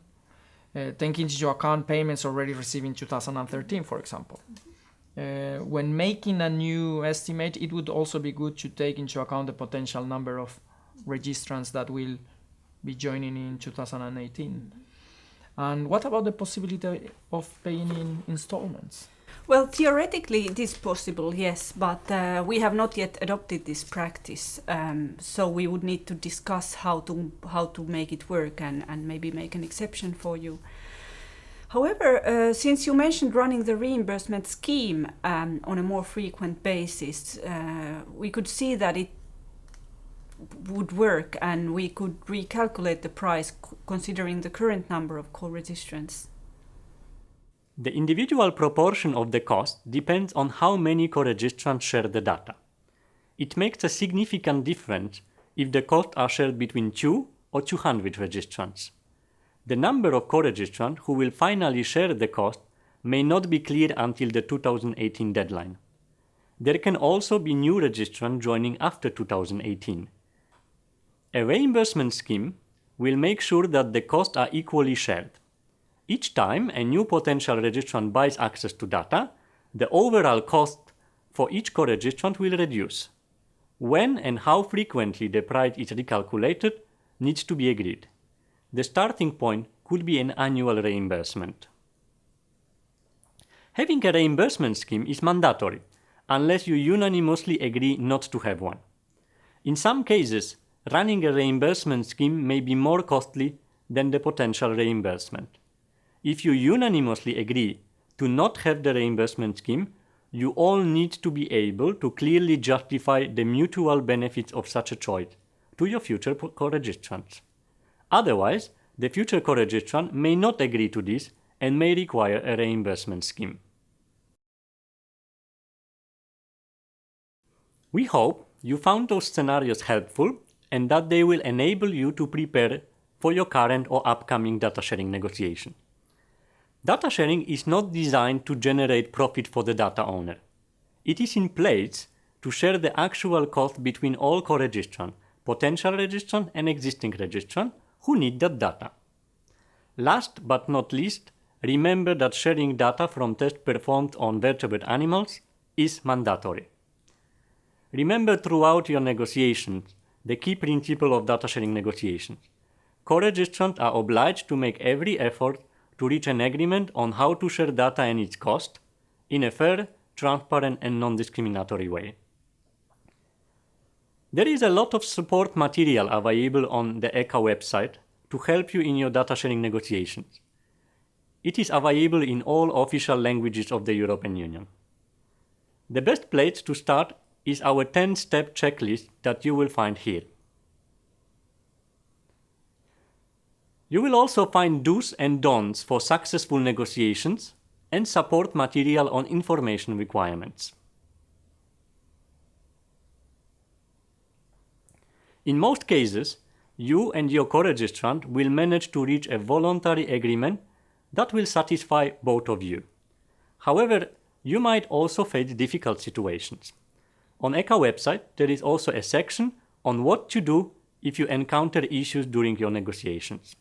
taking into account payments already received in 2013, for example. When making a new estimate, it would also be good to take into account the potential number of registrants that will be joining in 2018. And what about the possibility of paying in installments? Well, theoretically it is possible, yes, but we have not yet adopted this practice, so we would need to discuss how to make it work and maybe make an exception for you. However, since you mentioned running the reimbursement scheme on a more frequent basis, we could see that it would work and we could recalculate the price considering the current number of co-registrants. The individual proportion of the cost depends on how many co-registrants share the data. It makes a significant difference if the costs are shared between 2 or 200 registrants. The number of co-registrants who will finally share the cost may not be clear until the 2018 deadline. There can also be new registrants joining after 2018. A reimbursement scheme will make sure that the costs are equally shared. Each time a new potential registrant buys access to data, the overall cost for each co-registrant will reduce. When and how frequently the price is recalculated needs to be agreed. The starting point could be an annual reimbursement. Having a reimbursement scheme is mandatory, unless you unanimously agree not to have one. In some cases, running a reimbursement scheme may be more costly than the potential reimbursement. If you unanimously agree to not have the reimbursement scheme, you all need to be able to clearly justify the mutual benefits of such a choice to your future co-registrants. Otherwise, the future co-registrant may not agree to this and may require a reimbursement scheme. We hope you found those scenarios helpful and that they will enable you to prepare for your current or upcoming data sharing negotiation. Data sharing is not designed to generate profit for the data owner. It is in place to share the actual cost between all co-registrants, potential registrants and existing registrants who need that data. Last but not least, remember that sharing data from tests performed on vertebrate animals is mandatory. Remember throughout your negotiations the key principle of data sharing negotiations. Co-registrants are obliged to make every effort to reach an agreement on how to share data and its cost in a fair, transparent and non-discriminatory way. There is a lot of support material available on the ECHA website to help you in your data sharing negotiations. It is available in all official languages of the European Union. The best place to start is our 10-step checklist that you will find here. You will also find do's and don'ts for successful negotiations and support material on information requirements. In most cases, you and your co-registrant will manage to reach a voluntary agreement that will satisfy both of you. However, you might also face difficult situations. On ECHA website, there is also a section on what to do if you encounter issues during your negotiations.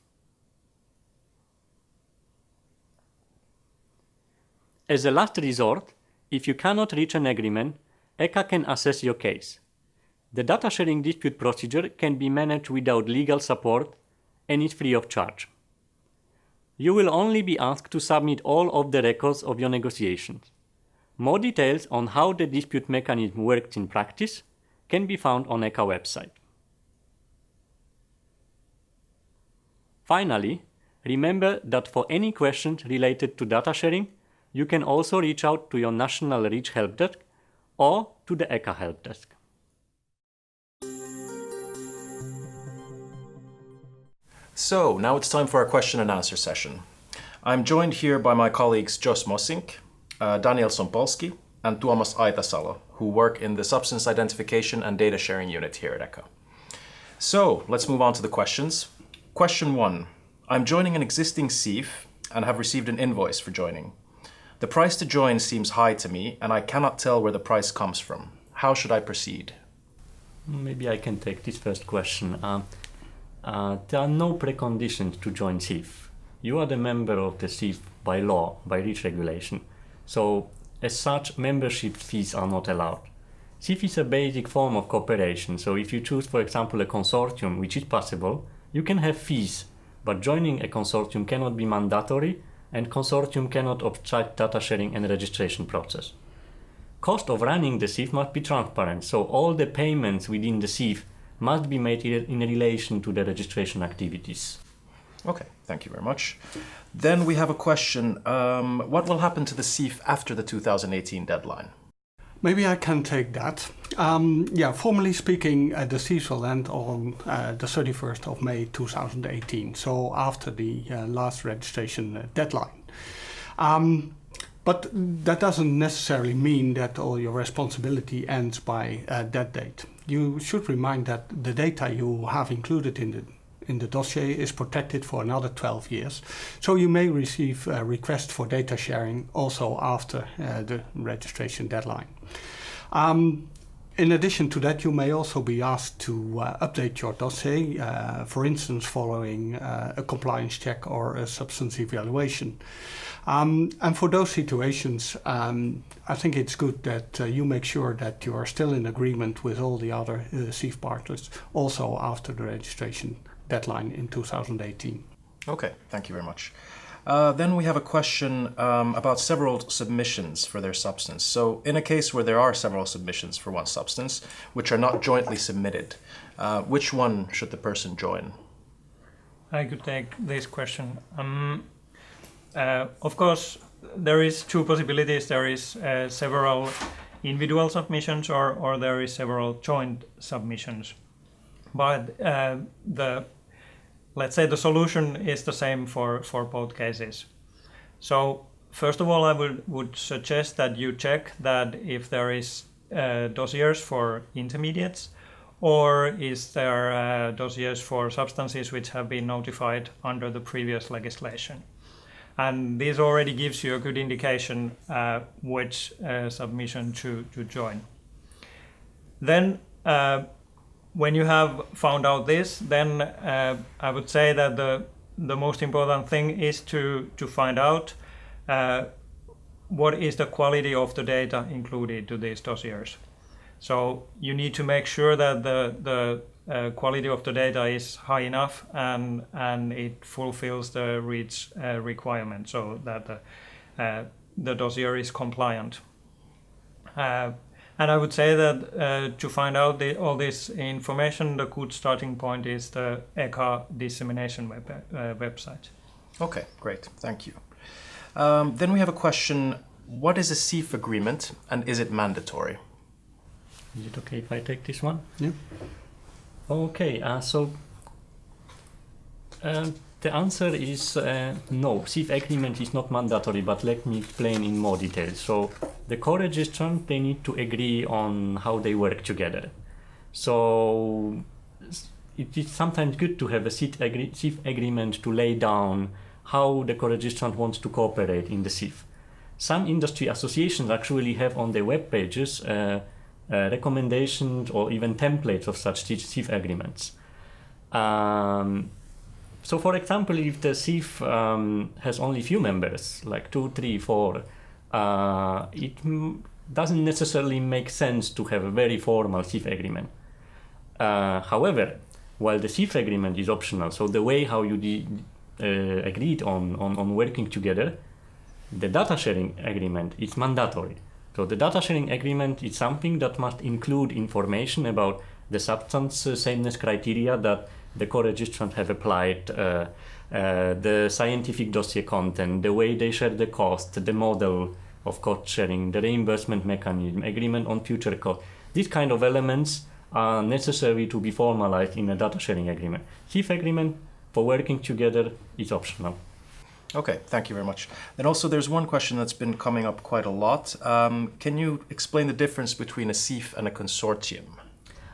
As a last resort, if you cannot reach an agreement, ECHA can assess your case. The data sharing dispute procedure can be managed without legal support and is free of charge. You will only be asked to submit all of the records of your negotiations. More details on how the dispute mechanism works in practice can be found on ECHA website. Finally, remember that for any questions related to data sharing, you can also reach out to your national REACH help desk or to the ECHA help desk. So now it's time for our question and answer session. I'm joined here by my colleagues Jos Mossink, Daniel Sompolski, and Tuomas Aitasalo, who work in the Substance Identification and Data Sharing Unit here at ECHA. So let's move on to the questions. Question 1. I'm joining an existing SIEF and have received an invoice for joining. The price to join seems high to me, and I cannot tell where the price comes from. How should I proceed? Maybe I can take this first question. There are no preconditions to join SIEF. You are the member of the SIEF by law, by REACH regulation. So, as such, membership fees are not allowed. SIEF is a basic form of cooperation, so if you choose, for example, a consortium, which is possible, you can have fees, but joining a consortium cannot be mandatory, and consortium cannot obstruct data sharing and registration process. Cost of running the SIEF must be transparent, so all the payments within the SIEF must be made in relation to the registration activities. Okay, thank you very much. Then we have a question. What will happen to the SIEF after the 2018 deadline? Maybe I can take that. Formally speaking, the SIEF will end on the 31st of May 2018, so after the last registration deadline. But that doesn't necessarily mean that all your responsibility ends by that date. You should remind that the data you have included in the dossier is protected for another 12 years. So you may receive a request for data sharing also after the registration deadline. In addition to that, you may also be asked to update your dossier, for instance, following a compliance check or a substance evaluation. And for those situations, I think it's good that you make sure that you are still in agreement with all the other SIEF partners, also after the registration deadline in 2018. Okay, thank you very much. Then we have a question about several submissions for their substance. So in a case where there are several submissions for one substance, which are not jointly submitted, which one should the person join? I could take this question. Of course, there is two possibilities. There is several individual submissions or there is several joint submissions. But let's say the solution is the same for both cases. So first of all, I would suggest that you check that if there is dossiers for intermediates, or is there dossiers for substances which have been notified under the previous legislation. And this already gives you a good indication which submission to join. Then when you have found out this, then I would say that the most important thing is to find out what is the quality of the data included to these dossiers. So you need to make sure that the quality of the data is high enough and it fulfills the REACH requirement, so that the dossier is compliant. And I would say that to find out all this information, the good starting point is the ECHA dissemination website. Okay, great, thank you. Then we have a question. What is a SIEF agreement and is it mandatory? Is it okay if I take this one? Yeah. Okay, the answer is no. SIEF agreement is not mandatory, but let me explain in more detail. So the co-registrants, they need to agree on how they work together. So it is sometimes good to have a SIEF agreement to lay down how the co-registrant wants to cooperate in the SIEF. Some industry associations actually have on their web pages recommendations or even templates of such SIEF agreements. So for example, if the SIEF has only few members, like 2, 3, 4, it doesn't necessarily make sense to have a very formal SIEF agreement. However, while the SIEF agreement is optional, so the way how you agreed on working together, the data sharing agreement is mandatory. So the data sharing agreement is something that must include information about the substance sameness criteria that the co-registrants have applied, the scientific dossier content, the way they share the cost, the model of cost sharing, the reimbursement mechanism, agreement on future cost. These kind of elements are necessary to be formalized in a data sharing agreement. SIEF agreement for working together is optional. Okay, thank you very much. And also there's one question that's been coming up quite a lot. Can you explain the difference between a SIEF and a consortium?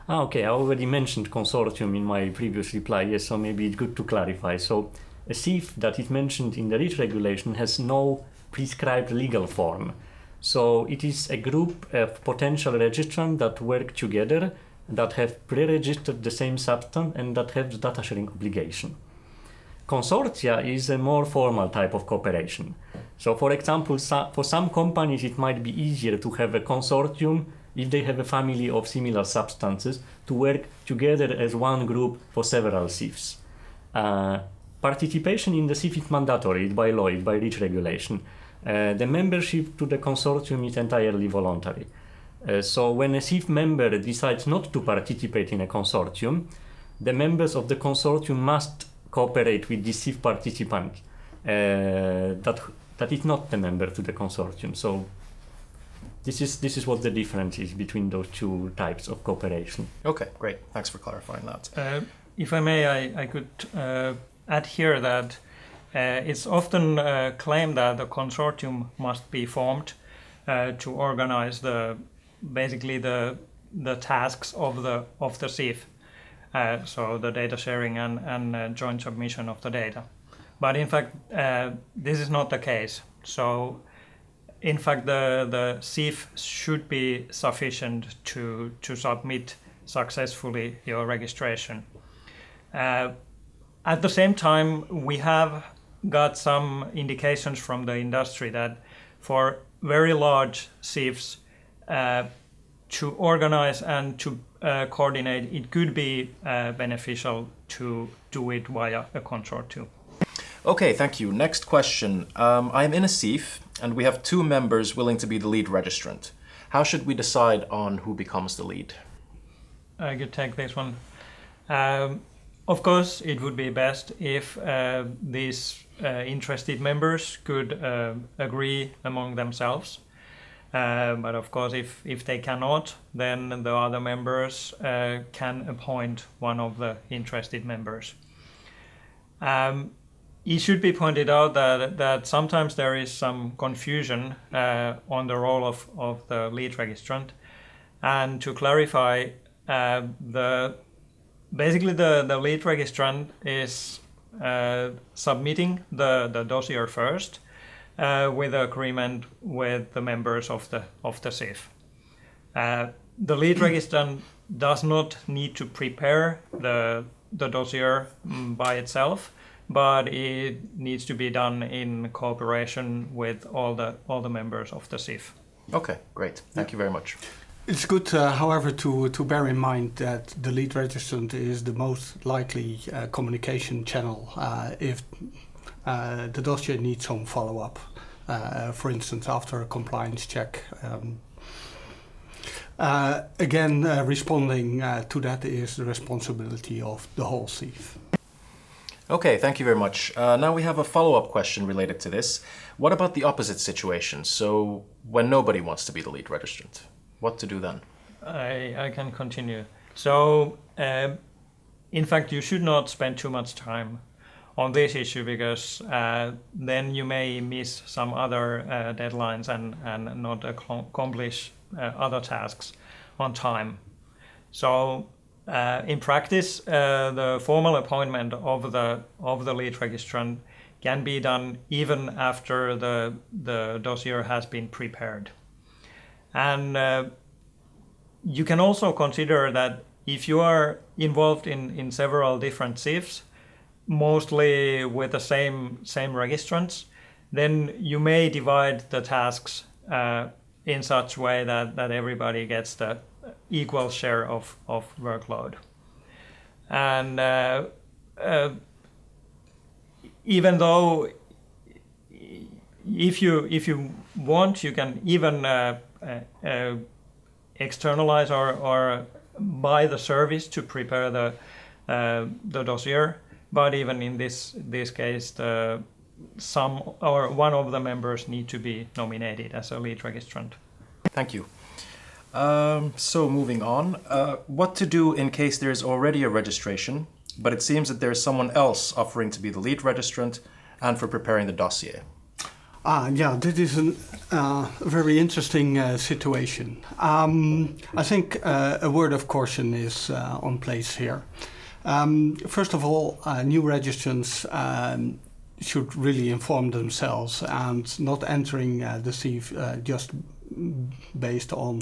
Okay, I already mentioned consortium in my previous reply, yes, so maybe it's good to clarify. So a SIEF that is mentioned in the REACH regulation has no prescribed legal form. So it is a group of potential registrants that work together, that have pre-registered the same substance and that have the data sharing obligation. Consortia is a more formal type of cooperation. So for example, for some companies it might be easier to have a consortium if they have a family of similar substances to work together as one group for several SIEFs. Participation in the SIEF is mandatory, it's by law, it's by REACH regulation. The membership to the consortium is entirely voluntary. So when a SIEF member decides not to participate in a consortium, the members of the consortium must cooperate with the SIEF participant that is not the member to the consortium. So this is what the difference is between those two types of cooperation. Okay, great. Thanks for clarifying that. If I may, I could add here that it's often claimed that the consortium must be formed to organize basically the tasks of the SIEF, so the data sharing and joint submission of the data. But in fact, this is not the case. So in fact, the SIEF should be sufficient to submit successfully your registration. At the same time, we have got some indications from the industry that for very large SIEFs, to organize and to coordinate, it could be beneficial to do it via a consortium. Okay, thank you. Next question. I'm in a SIEF and we have two members willing to be the lead registrant. How should we decide on who becomes the lead? I could take this one. Of course, it would be best if these interested members could agree among themselves. But of course, if they cannot, then the other members can appoint one of the interested members. It should be pointed out that sometimes there is some confusion on the role of the lead registrant. And to clarify, basically the lead registrant is submitting the dossier first with agreement with the members of the SIEF. The lead registrant does not need to prepare the dossier by itself, but it needs to be done in cooperation with all the members of the SIEF. Okay, great. Thank you very much. It's good, however, to bear in mind that the lead registrant is the most likely communication channel if the dossier needs some follow-up. For instance, after a compliance check. Again, responding to that is the responsibility of the whole SIEF. Okay, thank you very much. Now we have a follow-up question related to this. What about the opposite situation? So when nobody wants to be the lead registrant, what to do then? I can continue. So in fact, you should not spend too much time on this issue because then you may miss some other deadlines and not accomplish other tasks on time. So in practice, the formal appointment of the lead registrant can be done even after the dossier has been prepared. And you can also consider that if you are involved in several different SIEFs, mostly with the same registrants, then you may divide the tasks in such way that everybody gets the equal share of workload. And even though if you want, you can even externalize or buy the service to prepare the dossier. But even in this case, some or one of the members need to be nominated as a lead registrant. Thank you. So moving on, what to do in case there is already a registration, but it seems that there is someone else offering to be the lead registrant and for preparing the dossier? Yeah, this is a very interesting situation. I think a word of caution is on place here. First of all, new registrants should really inform themselves and not entering the SIEF just based on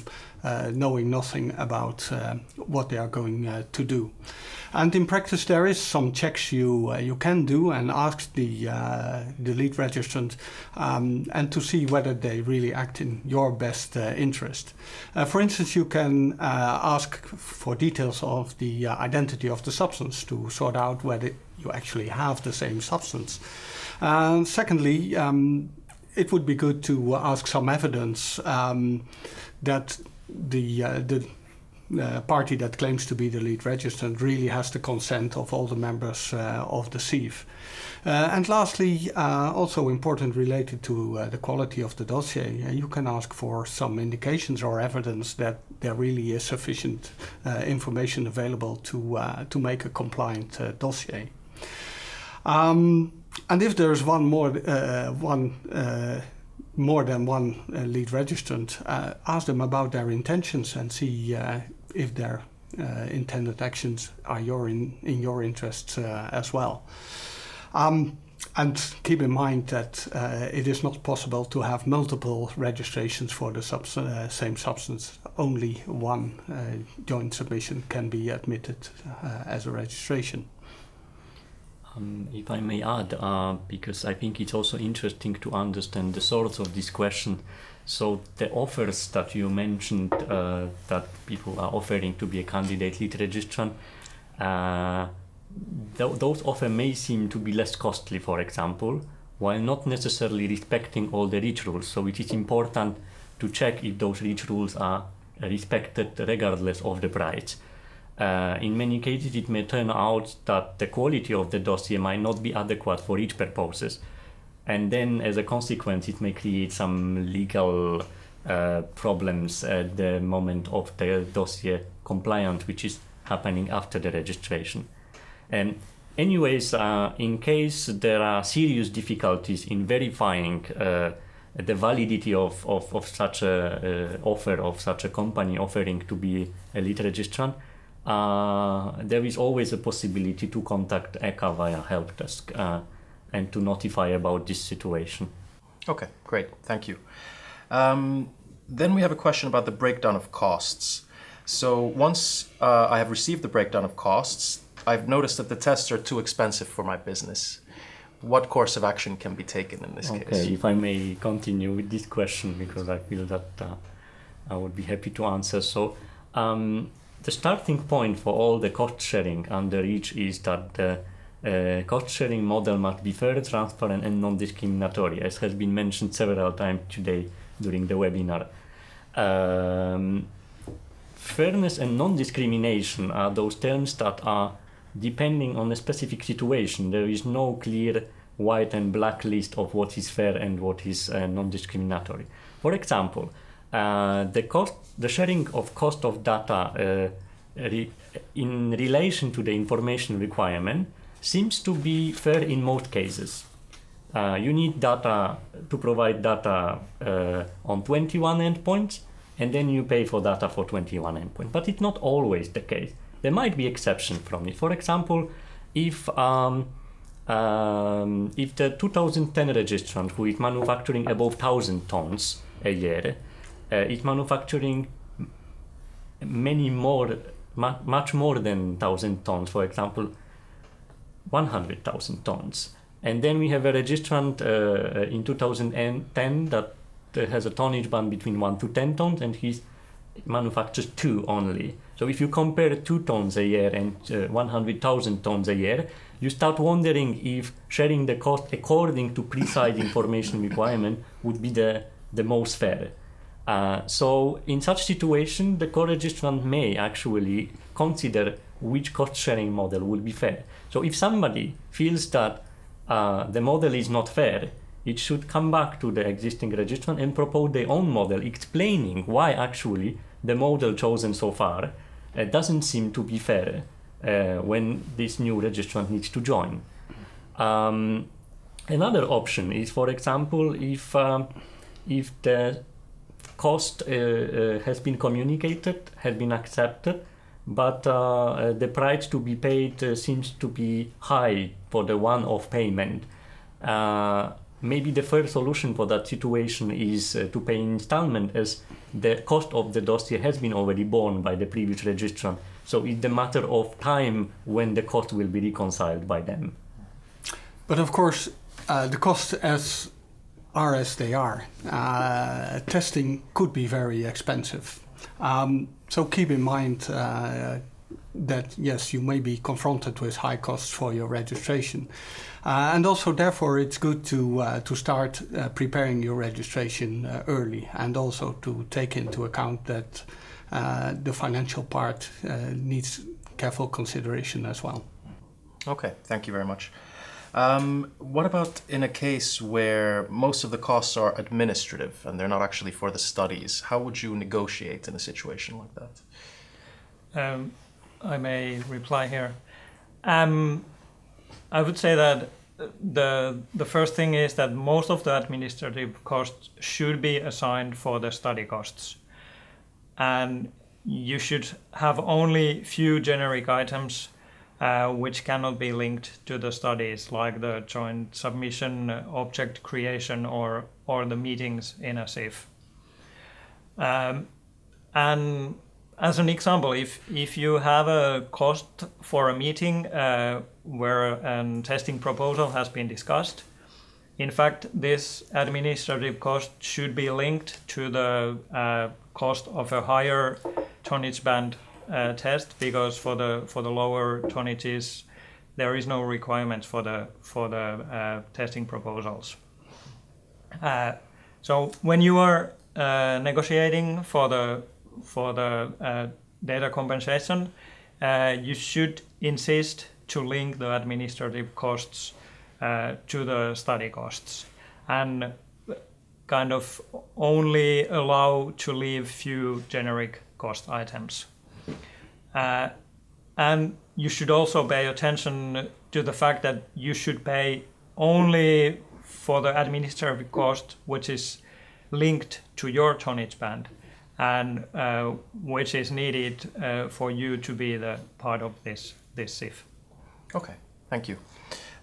knowing nothing about what they are going to do. And in practice, there is some checks you can do and ask the lead registrant and to see whether they really act in your best interest. For instance, you can ask for details of the identity of the substance to sort out whether you actually have the same substance. Secondly, it would be good to ask some evidence that the party that claims to be the lead registrant really has the consent of all the members of the SIEF. And lastly, also important related to the quality of the dossier, you can ask for some indications or evidence that there really is sufficient information available to make a compliant dossier. And if there is more than one lead registrant, ask them about their intentions and see if their intended actions are in your interests as well. And keep in mind that it is not possible to have multiple registrations for the same substance. Only one joint submission can be admitted as a registration. If I may add, because I think it's also interesting to understand the source of this question. So the offers that you mentioned that people are offering to be a candidate lead registrant, those offers may seem to be less costly, for example, while not necessarily respecting all the REACH rules. So it is important to check if those REACH rules are respected regardless of the price. In many cases, it may turn out that the quality of the dossier might not be adequate for each purposes. And then, as a consequence, it may create some legal problems at the moment of the dossier compliance, which is happening after the registration. And anyways, in case there are serious difficulties in verifying the validity of such a offer of such a company offering to be a lead registrant, there is always a possibility to contact ECHA via help desk and to notify about this situation. Okay, great, thank you. Then we have a question about the breakdown of costs. So once I have received the breakdown of costs, I've noticed that the tests are too expensive for my business. What course of action can be taken in this case? Okay, if I may continue with this question, because I feel that I would be happy to answer. So the starting point for all the cost sharing under REACH is that the cost sharing model must be fair, transparent and non-discriminatory, as has been mentioned several times today during the webinar. Fairness and non-discrimination are those terms that are depending on a specific situation. There is no clear white and black list of what is fair and what is non-discriminatory. For example, the sharing of cost of data in relation to the information requirement seems to be fair in most cases. You need data to provide data on 21 endpoints, and then you pay for data for 21 endpoints. But it's not always the case. There might be exceptions from it. For example, if the 2010 registrant who is manufacturing above 1,000 tons a year is manufacturing much more than 1,000 tons, for example, 100,000 tons. And then we have a registrant in 2010 that has a tonnage band between 1 to 10 tons, and he manufactures 2 only. So if you compare 2 tons a year and 100,000 tons a year, you start wondering if sharing the cost according to precise information requirement would be the most fair. So in such situation, the co-registrant may actually consider which cost-sharing model will be fair. So if somebody feels that the model is not fair, it should come back to the existing registrant and propose their own model, explaining why actually the model chosen so far doesn't seem to be fair when this new registrant needs to join. Another option is, for example, if the cost has been communicated, has been accepted, but the price to be paid seems to be high for the one-off payment. Maybe the first solution for that situation is to pay in installment, as the cost of the dossier has been already borne by the previous registrant. So it's a matter of time when the cost will be reconciled by them. But of course, the costs are as they are. Testing could be very expensive. So keep in mind that yes, you may be confronted with high costs for your registration. And also therefore it's good to start preparing your registration early, and also to take into account that the financial part needs careful consideration as well. Okay, thank you very much. What about in a case where most of the costs are administrative and they're not actually for the studies? How would you negotiate in a situation like that? I may reply here. I would say that the first thing is that most of the administrative costs should be assigned for the study costs. And you should have only few generic items which cannot be linked to the studies, like the joint submission, object creation, or the meetings in a SIEF. And as an example, if you have a cost for a meeting where a testing proposal has been discussed, in fact, this administrative cost should be linked to the cost of a higher tonnage band test, because for the lower tonnages there is no requirement for the testing proposals. So when you are negotiating for the data compensation, you should insist to link the administrative costs to the study costs, and kind of only allow to leave few generic cost items. And you should also pay attention to the fact that you should pay only for the administrative cost which is linked to your tonnage band, and which is needed for you to be the part of this SIEF. Okay, thank you.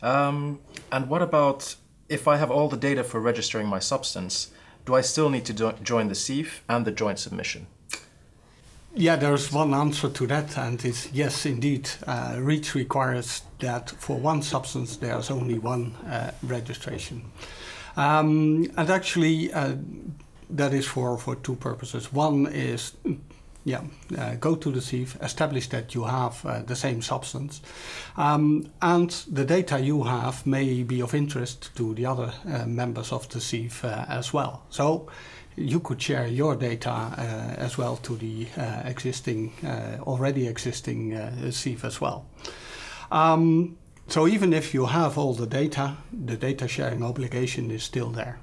And what about if I have all the data for registering my substance, do I still need to join the SIEF and the joint submission? Yeah, there's one answer to that, and it's yes, indeed. REACH requires that for one substance there's only one registration. And actually, that is for two purposes. One is, go to the SIEF, establish that you have the same substance, and the data you have may be of interest to the other members of the SIEF as well. So you could share your data as well to the already existing SIEF as well. So even if you have all the data sharing obligation is still there.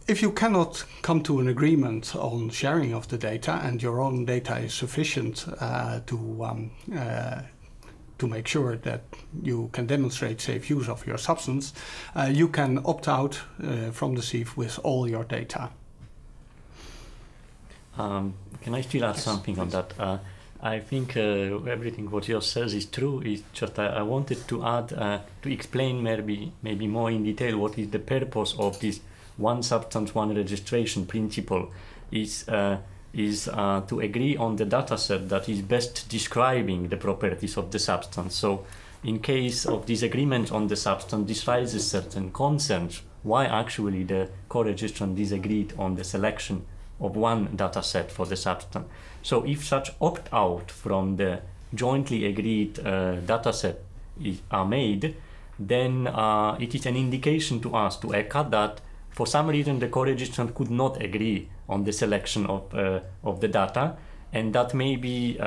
If you cannot come to an agreement on sharing of the data, and your own data is sufficient to make sure that you can demonstrate safe use of your substance, you can opt out from the SIEF with all your data. Can I still add something on that? I think everything what Jos says is true. It's just I wanted to add to explain maybe more in detail what is the purpose of this one substance, one registration principle. Is to agree on the dataset that is best describing the properties of the substance. So in case of disagreement on the substance, this raises certain concerns why actually the co-registrant disagreed on the selection of one dataset for the substance. So if such opt-out from the jointly agreed dataset are made, then it is an indication to us, to ECHA, that for some reason the co-registrant could not agree on the selection of the data, and that maybe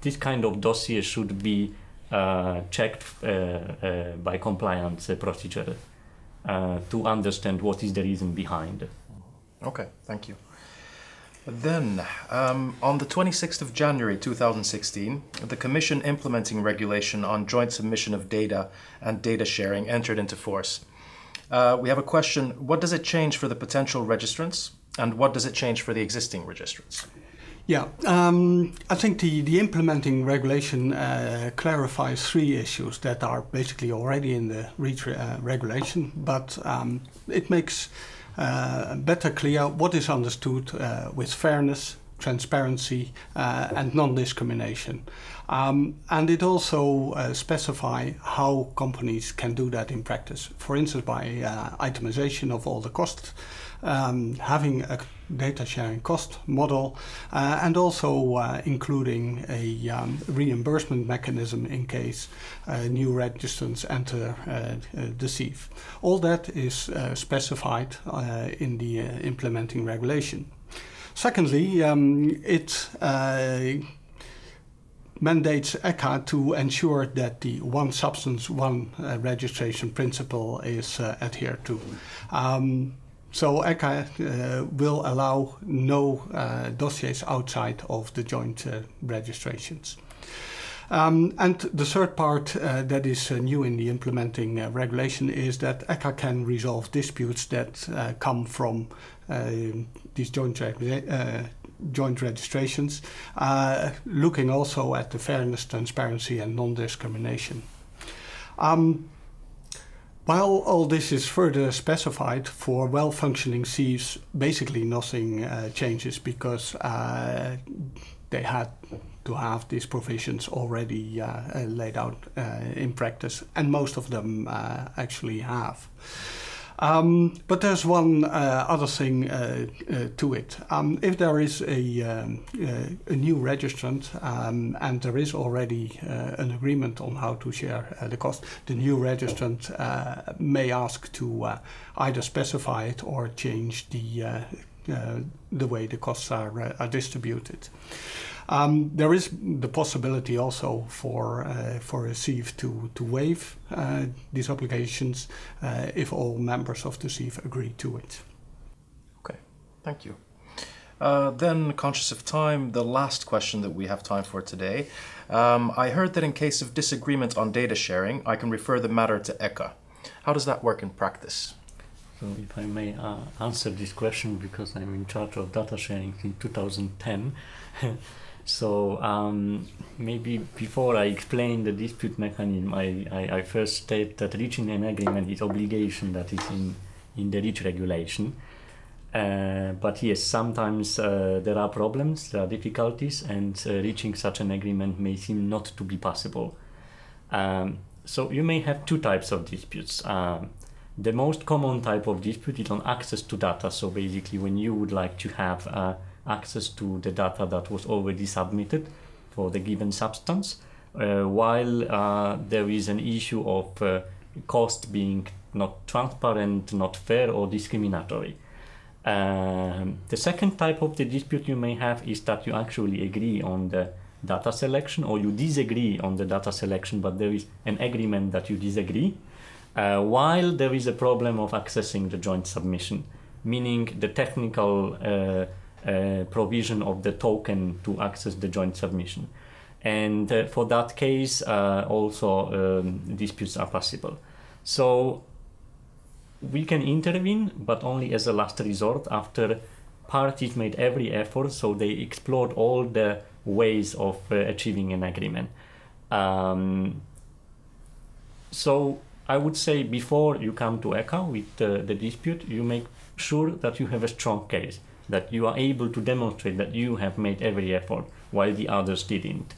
this kind of dossier should be checked by compliance procedure to understand what is the reason behind. Okay, thank you. Then, on the 26th of January 2016, the Commission implementing regulation on joint submission of data and data sharing entered into force. We have a question: what does it change for the potential registrants, and what does it change for the existing registrants? Yeah, I think the implementing regulation clarifies three issues that are basically already in the REACH regulation, but it makes better clear what is understood with fairness, transparency, and non-discrimination. And it also specifies how companies can do that in practice. For instance, by itemization of all the costs, having a data sharing cost model, and also including a reimbursement mechanism in case new registrants enter the SIEF. All that is specified in the implementing regulation. Secondly, it mandates ECHA to ensure that the one substance, one registration principle is adhered to. So ECHA will allow no dossiers outside of the joint registrations. And the third part that is new in the implementing regulation is that ECHA can resolve disputes that come from these joint registrations, looking also at the fairness, transparency, and non-discrimination. While all this is further specified, for well-functioning SIEFs, basically nothing changes, because they had to have these provisions already laid out in practice, and most of them actually have. But there's one other thing to it. If there is a new registrant and there is already an agreement on how to share the cost, the new registrant may ask to either specify it or change the way the costs are distributed. There is the possibility also for a SIEF to waive these obligations if all members of the SIEF agree to it. Okay, thank you. Then, conscious of time, the last question that we have time for today. I heard that in case of disagreement on data sharing, I can refer the matter to ECHA. How does that work in practice? So if I may answer this question, because I'm in charge of data sharing in 2010. So maybe before I explain the dispute mechanism, I first state that reaching an agreement is obligation that is in the REACH regulation. But yes, sometimes there are problems, there are difficulties, and reaching such an agreement may seem not to be possible. So you may have two types of disputes. The most common type of dispute is on access to data. So basically when you would like to have access to the data that was already submitted for the given substance, while there is an issue of cost being not transparent, not fair, or discriminatory. The second type of the dispute you may have is that you actually agree on the data selection, or you disagree on the data selection, but there is an agreement that you disagree, while there is a problem of accessing the joint submission, meaning the technical provision of the token to access the joint submission. And for that case, also disputes are possible. So we can intervene, but only as a last resort after parties made every effort, so they explored all the ways of achieving an agreement. So I would say before you come to ECHA with the dispute, you make sure that you have a strong case, that you are able to demonstrate that you have made every effort while the others didn't.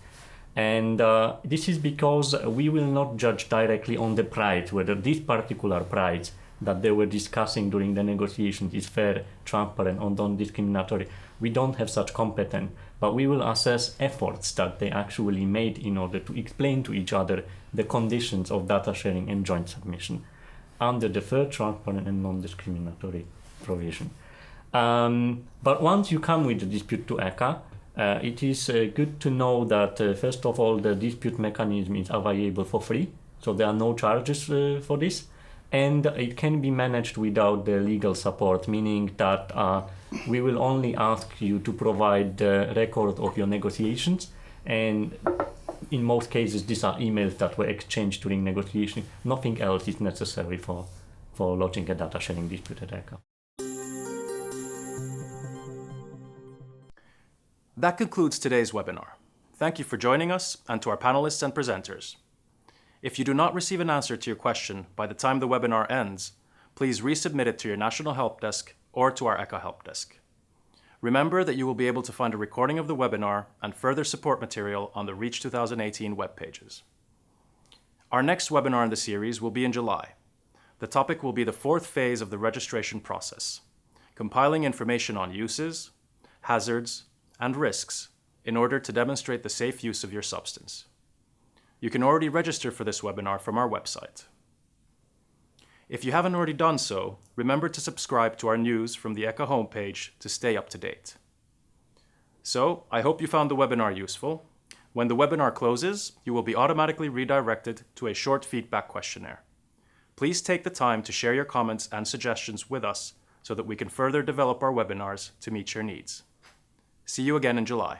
And this is because we will not judge directly on the price, whether this particular price that they were discussing during the negotiations is fair, transparent, or non-discriminatory. We don't have such competence, but we will assess efforts that they actually made in order to explain to each other the conditions of data sharing and joint submission. under the fair, transparent, and non-discriminatory provision. But once you come with the dispute to ECHA, it is good to know that, first of all, the dispute mechanism is available for free, so there are no charges for this, and it can be managed without the legal support, meaning that we will only ask you to provide the record of your negotiations, and in most cases these are emails that were exchanged during negotiation. Nothing else is necessary for lodging a data sharing dispute at ECHA. That concludes today's webinar. Thank you for joining us, and to our panelists and presenters. If you do not receive an answer to your question by the time the webinar ends, please resubmit it to your National Help Desk or to our ECHA Help Desk. Remember that you will be able to find a recording of the webinar and further support material on the REACH 2018 web pages. Our next webinar in the series will be in July. The topic will be the fourth phase of the registration process, compiling information on uses, hazards, and risks in order to demonstrate the safe use of your substance. You can already register for this webinar from our website. If you haven't already done so, remember to subscribe to our news from the ECHA homepage to stay up to date. So, I hope you found the webinar useful. When the webinar closes, you will be automatically redirected to a short feedback questionnaire. Please take the time to share your comments and suggestions with us so that we can further develop our webinars to meet your needs. See you again in July.